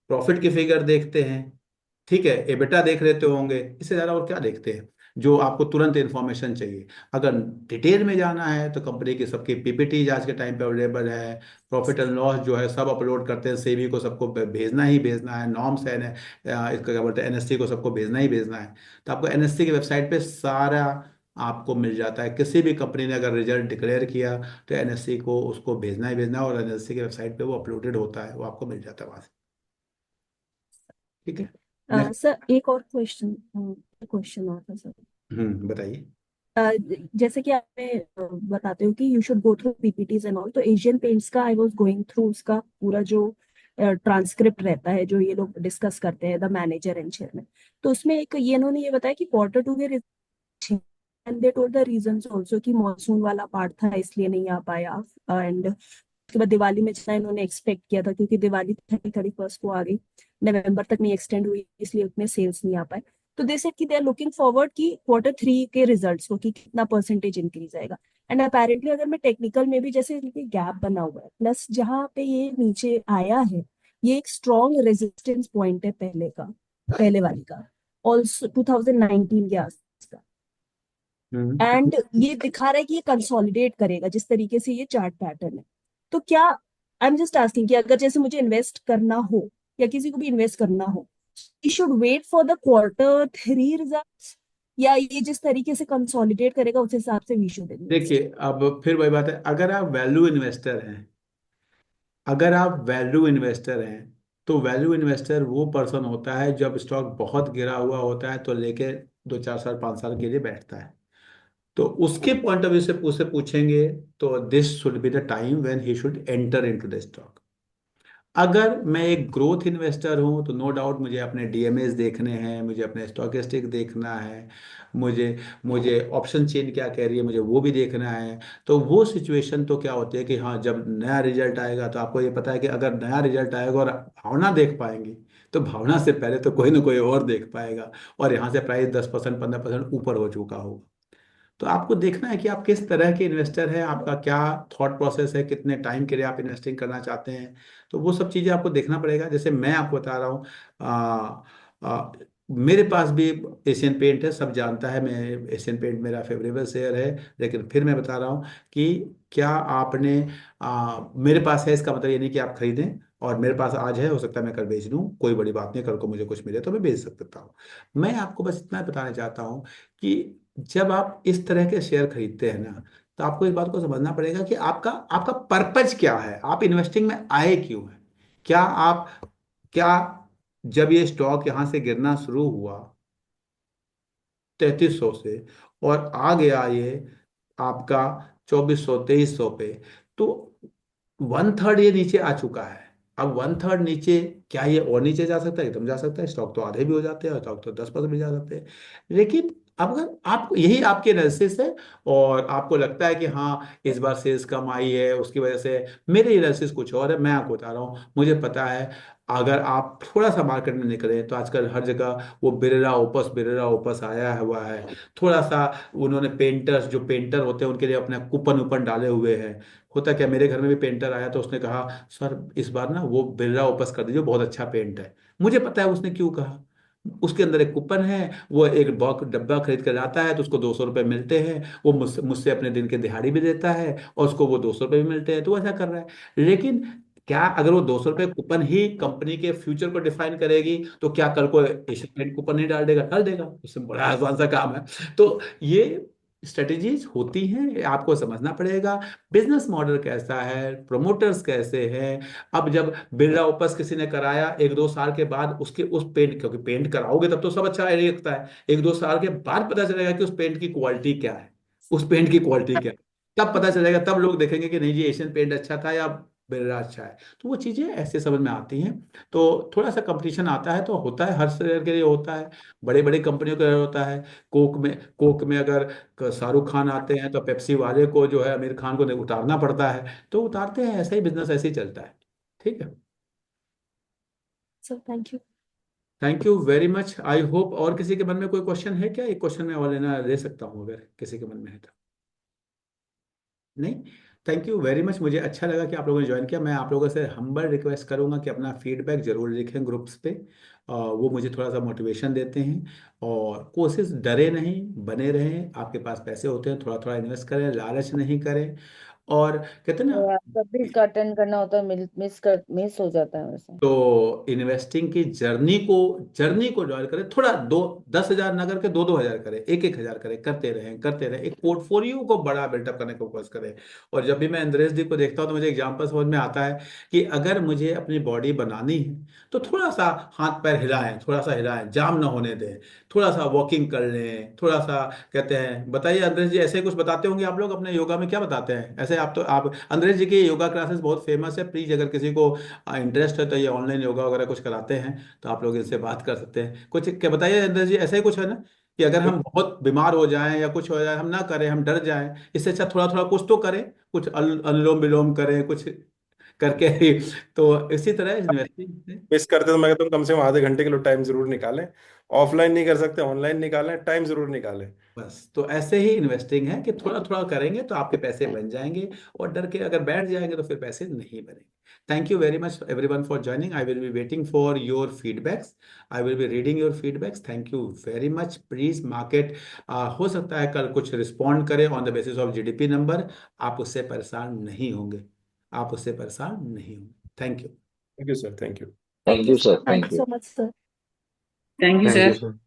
प्रॉफिट की फिगर देखते हैं, ठीक है, एबिटा देख लेते होंगे, इससे ज़्यादा और क्या देखते हैं जो आपको तुरंत इन्फॉर्मेशन चाहिए? अगर डिटेल में जाना है तो कंपनी की सबकी PPT आज के टाइम पे अवेलेबल है। प्रॉफिट एंड लॉस जो है सब अपलोड करते हैं, सेबी को सबको भेजना ही भेजना है, नॉर्म्स है इसका क्या बोलते हैं, NSE को सबको भेजना ही भेजना है। तो आपको NSE की वेबसाइट पे सारा आपको मिल जाता है। किसी भी कंपनी ने अगर रिजल्ट डिक्लेयर किया तो NSE को उसको भेजना ही भेजना है, और NSE की वेबसाइट पे वो अपलोडेड होता है, वो आपको मिल जाता है वहाँ से। ठीक है। नेक्स्ट। सर एक और क्वेश्चन क्वेश्चन और था सर। बताइए। जैसे कि आपने बताते हो कि you should go through PPTs and all, तो एशियन पेंट्स का आई वाज गोइंग थ्रू उसका पूरा जो ट्रांसक्रिप्ट रहता है जो ये लोग डिस्कस करते हैं, द मैनेजर एंड चेयरमैन। तो उसमें एक ये इन्होंने ये बताया कि Q2 के and they told the reasons also कि मॉनसून वाला पार्ट था इसलिए नहीं आ पाया, एंड उसके बाद दिवाली में जितना इन्होंने एक्सपेक्ट किया था, क्योंकि दिवाली 31st को आ गई, नवंबर तक नहीं एक्सटेंड हुई, इसलिए उतने सेल्स नहीं आ पाए। तो दे सेड कि दे आर लुकिंग फॉरवर्ड कि Q3 के रिजल्ट्स को कि कितना परसेंटेज इंक्रीज आएगा। एंड अपेरेंटली अगर मैं टेक्निकल में भी, जैसे गैप बना हुआ है प्लस जहां पे ये नीचे आया है, ये एक स्ट्रॉन्ग रेजिस्टेंस पॉइंट है पहले का, पहले वाली का, ऑल्सो 2019 के आसपास का। हम्म। एंड ये दिखा रहा है कि ये कंसोलिडेट करेगा जिस तरीके से ये चार्ट पैटर्न है। तो क्या, आई एम जस्ट आस्किंग कि अगर जैसे मुझे इन्वेस्ट करना हो या किसी को भी इन्वेस्ट करना हो, we should wait for the Q3 results, या ये जिस तरीके से कंसोलिडेट करेगा उस हिसाब से वी शुड इन्वेस्ट? देखिए, अब फिर वही बात है, अगर आप वैल्यू इन्वेस्टर हैं, अगर आप वैल्यू इन्वेस्टर हैं, तो वैल्यू इन्वेस्टर वो पर्सन होता है जब स्टॉक बहुत गिरा हुआ होता है तो लेके 2-4 साल 5 साल के लिए बैठता है। तो उसके पॉइंट ऑफ व्यू से उससे पूछेंगे तो this should be the time when he should enter into the stock. अगर मैं एक ग्रोथ इन्वेस्टर हूं तो नो डाउट मुझे अपने DMAs देखने हैं, मुझे अपने स्टॉकेस्टिक देखना है, मुझे मुझे ऑप्शन चेन क्या कह रही है मुझे वो भी देखना है। तो वो सिचुएशन तो क्या होती है कि हाँ, जब नया रिजल्ट आएगा तो आपको ये पता है कि अगर नया रिजल्ट आएगा और भावना देख पाएंगे तो भावना से पहले तो कोई ना कोई और देख पाएगा, और यहाँ से प्राइस 10% 15% ऊपर हो चुका होगा। तो आपको देखना है कि आप किस तरह के इन्वेस्टर हैं, आपका क्या थॉट प्रोसेस है, कितने टाइम के लिए आप इन्वेस्टिंग करना चाहते हैं। तो वो सब चीज़ें आपको देखना पड़ेगा। जैसे मैं आपको बता रहा हूँ, मेरे पास भी एशियन पेंट है, सब जानता है, मैं एशियन पेंट मेरा फेवरेबल शेयर है। लेकिन फिर मैं बता रहा हूँ कि क्या आपने मेरे पास है इसका मतलब ये नहीं कि आप खरीदें, और मेरे पास आज है, हो सकता है मैं कल बेच दूं, कोई बड़ी बात नहीं, कल को मुझे कुछ मिले तो मैं बेच सकता हूँ। मैं आपको बस इतना बताना चाहता हूँ कि जब आप इस तरह के शेयर खरीदते हैं ना, तो आपको इस बात को समझना पड़ेगा कि आपका आपका पर्पज क्या है, आप इन्वेस्टिंग में आए क्यों हैं। क्या आप, क्या जब ये स्टॉक यहाँ से गिरना शुरू हुआ 3300 से और आ गया ये आपका 2400 2300 पे, तो 1/3 ये नीचे आ चुका है। अब 1/3 नीचे, क्या ये और नीचे जा सकता है? एकदम जा सकता है, स्टॉक तो आधे भी हो जाते हैं, स्टॉक तो 10% भी जा सकते हैं। लेकिन अब अगर आपको यही आपके एनालिसिस है और आपको लगता है कि हाँ इस बार सेल्स कम आई है उसकी वजह से, मेरे एनालिसिस कुछ और है, मैं आपको बता रहा हूँ मुझे पता है। अगर आप थोड़ा सा मार्केट में निकले तो आजकल हर जगह वो बिरेरा ओपस आया हुआ है। थोड़ा सा उन्होंने पेंटर्स, जो पेंटर होते हैं उनके लिए अपने कूपन ऊपन डाले हुए हैं। होता क्या, मेरे घर में भी पेंटर आया तो उसने कहा सर इस बार ना वो बिरेरा ओपस कर दीजिए, बहुत अच्छा पेंट है। मुझे पता है उसने क्यों कहा, उसके अंदर एक कूपन है, वो एक बॉक्स डब्बा खरीद कर जाता है तो उसको 200 रुपये मिलते हैं, वो मुझसे मुझसे अपने दिन के दिहाड़ी भी देता है और उसको वो 200 रुपये भी मिलते हैं, तो वो ऐसा कर रहा है। लेकिन क्या अगर वो 200 रुपये कूपन ही कंपनी के फ्यूचर को डिफाइन करेगी, तो क्या कल को एशियन पेंट कूपन नहीं डाल देगा? डाल देगा, उसमें बड़ा आसान सा काम है। तो ये स्ट्रेटेजीज होती हैं, आपको समझना पड़ेगा बिजनेस मॉडल कैसा है, प्रोमोटर्स कैसे हैं। अब जब बिरला ओपस किसी ने कराया, 1 2 साल के बाद उसके उस पेंट, क्योंकि पेंट कराओगे तब तो सब अच्छा ही लगता है, 1 2 साल के बाद पता चलेगा कि उस पेंट की क्वालिटी क्या है, उस पेंट की क्वालिटी क्या है, तब पता चलेगा, तब लोग देखेंगे कि नहीं जी एशियन पेंट अच्छा था या बिरला अच्छा है। तो वो चीजें ऐसे समझ में आती हैं। तो थोड़ा सा कंपटीशन आता है तो होता है, हर शेयर के लिए होता है, बड़े बड़े कंपनियों के लिए होता है। कोक में अगर शाहरुख खान आते हैं तो पेप्सी वाले को जो है आमिर खान को उतारना पड़ता है, तो उतारते हैं, ऐसा ही बिजनेस ऐसे ही चलता है। ठीक है। Sir thank you. Thank you very much, I hope. और किसी के मन में कोई क्वेश्चन है क्या? एक क्वेश्चन मैं और लेना ले सकता हूँ अगर किसी के मन में है तो। नहीं। थैंक यू वेरी मच, मुझे अच्छा लगा कि आप लोगों ने ज्वाइन किया। मैं आप लोगों से हम्बल रिक्वेस्ट करूंगा कि अपना फीडबैक जरूर लिखें ग्रुप्स पे। वो मुझे थोड़ा सा मोटिवेशन देते हैं। और कोशिश, डरे नहीं, बने रहें। आपके पास पैसे होते हैं, थोड़ा थोड़ा इन्वेस्ट करें, लालच नहीं करें। और कहते हैं तो ना, जब भी इसका अटेंड करना होता है मिस हो जाता है वैसे। तो इन्वेस्टिंग की जर्नी को ज्वाइन करें। थोड़ा दो 10,000 ना करके 2-2 हजार करें, 1-1 हजार करें, करते रहें, एक पोर्टफोलियो को बड़ा बिल्डअप करने को कोशिश करें। और जब भी मैं इंद्रेश जी को देखता हूँ तो मुझे एग्जांपल समझ में आता है कि अगर मुझे अपनी बॉडी बनानी है तो थोड़ा सा हाथ पैर हिलाएं, थोड़ा सा हिलाएं, जाम ना होने दें, थोड़ा सा वॉकिंग कर लें, थोड़ा सा, कहते हैं, बताइए अंग्रेज जी ऐसे ही कुछ बताते होंगे आप लोग अपने योगा में, क्या बताते हैं ऐसे? आप अंग्रेज जी की योगा क्लासेस बहुत फेमस है, प्लीज अगर किसी को इंटरेस्ट है तो ये ऑनलाइन योगा वगैरह कुछ कराते हैं, तो आप लोग इनसे बात कर सकते हैं। कुछ क्या बताइए अंदर जी, ऐसा ही कुछ है ना कि अगर हम बहुत बीमार हो जाएं या कुछ हो जाए, हम ना करें, हम डर जाएं, इससे अच्छा थोड़ा थोड़ा कुछ तो करें, कुछ अनुलोम विलोम करें कुछ करके ही। तो इसी तरह इन्वेस्टिंग। मिस करते तो मैं कहता हूँ कम से कम आधे घंटे के लिए टाइम जरूर निकालें। ऑफलाइन नहीं कर सकते, ऑनलाइन निकालें, टाइम जरूर निकालें। बस तो ऐसे ही इन्वेस्टिंग है कि थोड़ा थोड़ा करेंगे तो आपके पैसे बन जाएंगे, और डर के अगर बैठ जाएंगे तो फिर पैसे नहीं बनेंगे। Thank you very much everyone for joining, I will be waiting for your feedbacks, I will be reading your feedbacks. Thank you very much. Please market हो सकता है कल कुछ रिस्पॉन्ड करे on the basis of GDP number, आप उससे परेशान नहीं होंगे, आप उससे परेशान नहीं होंगे। Thank you. Thank you sir, thank you. Thank you sir, thank thank you you. So much sir. Thank you thank you sir. Sir.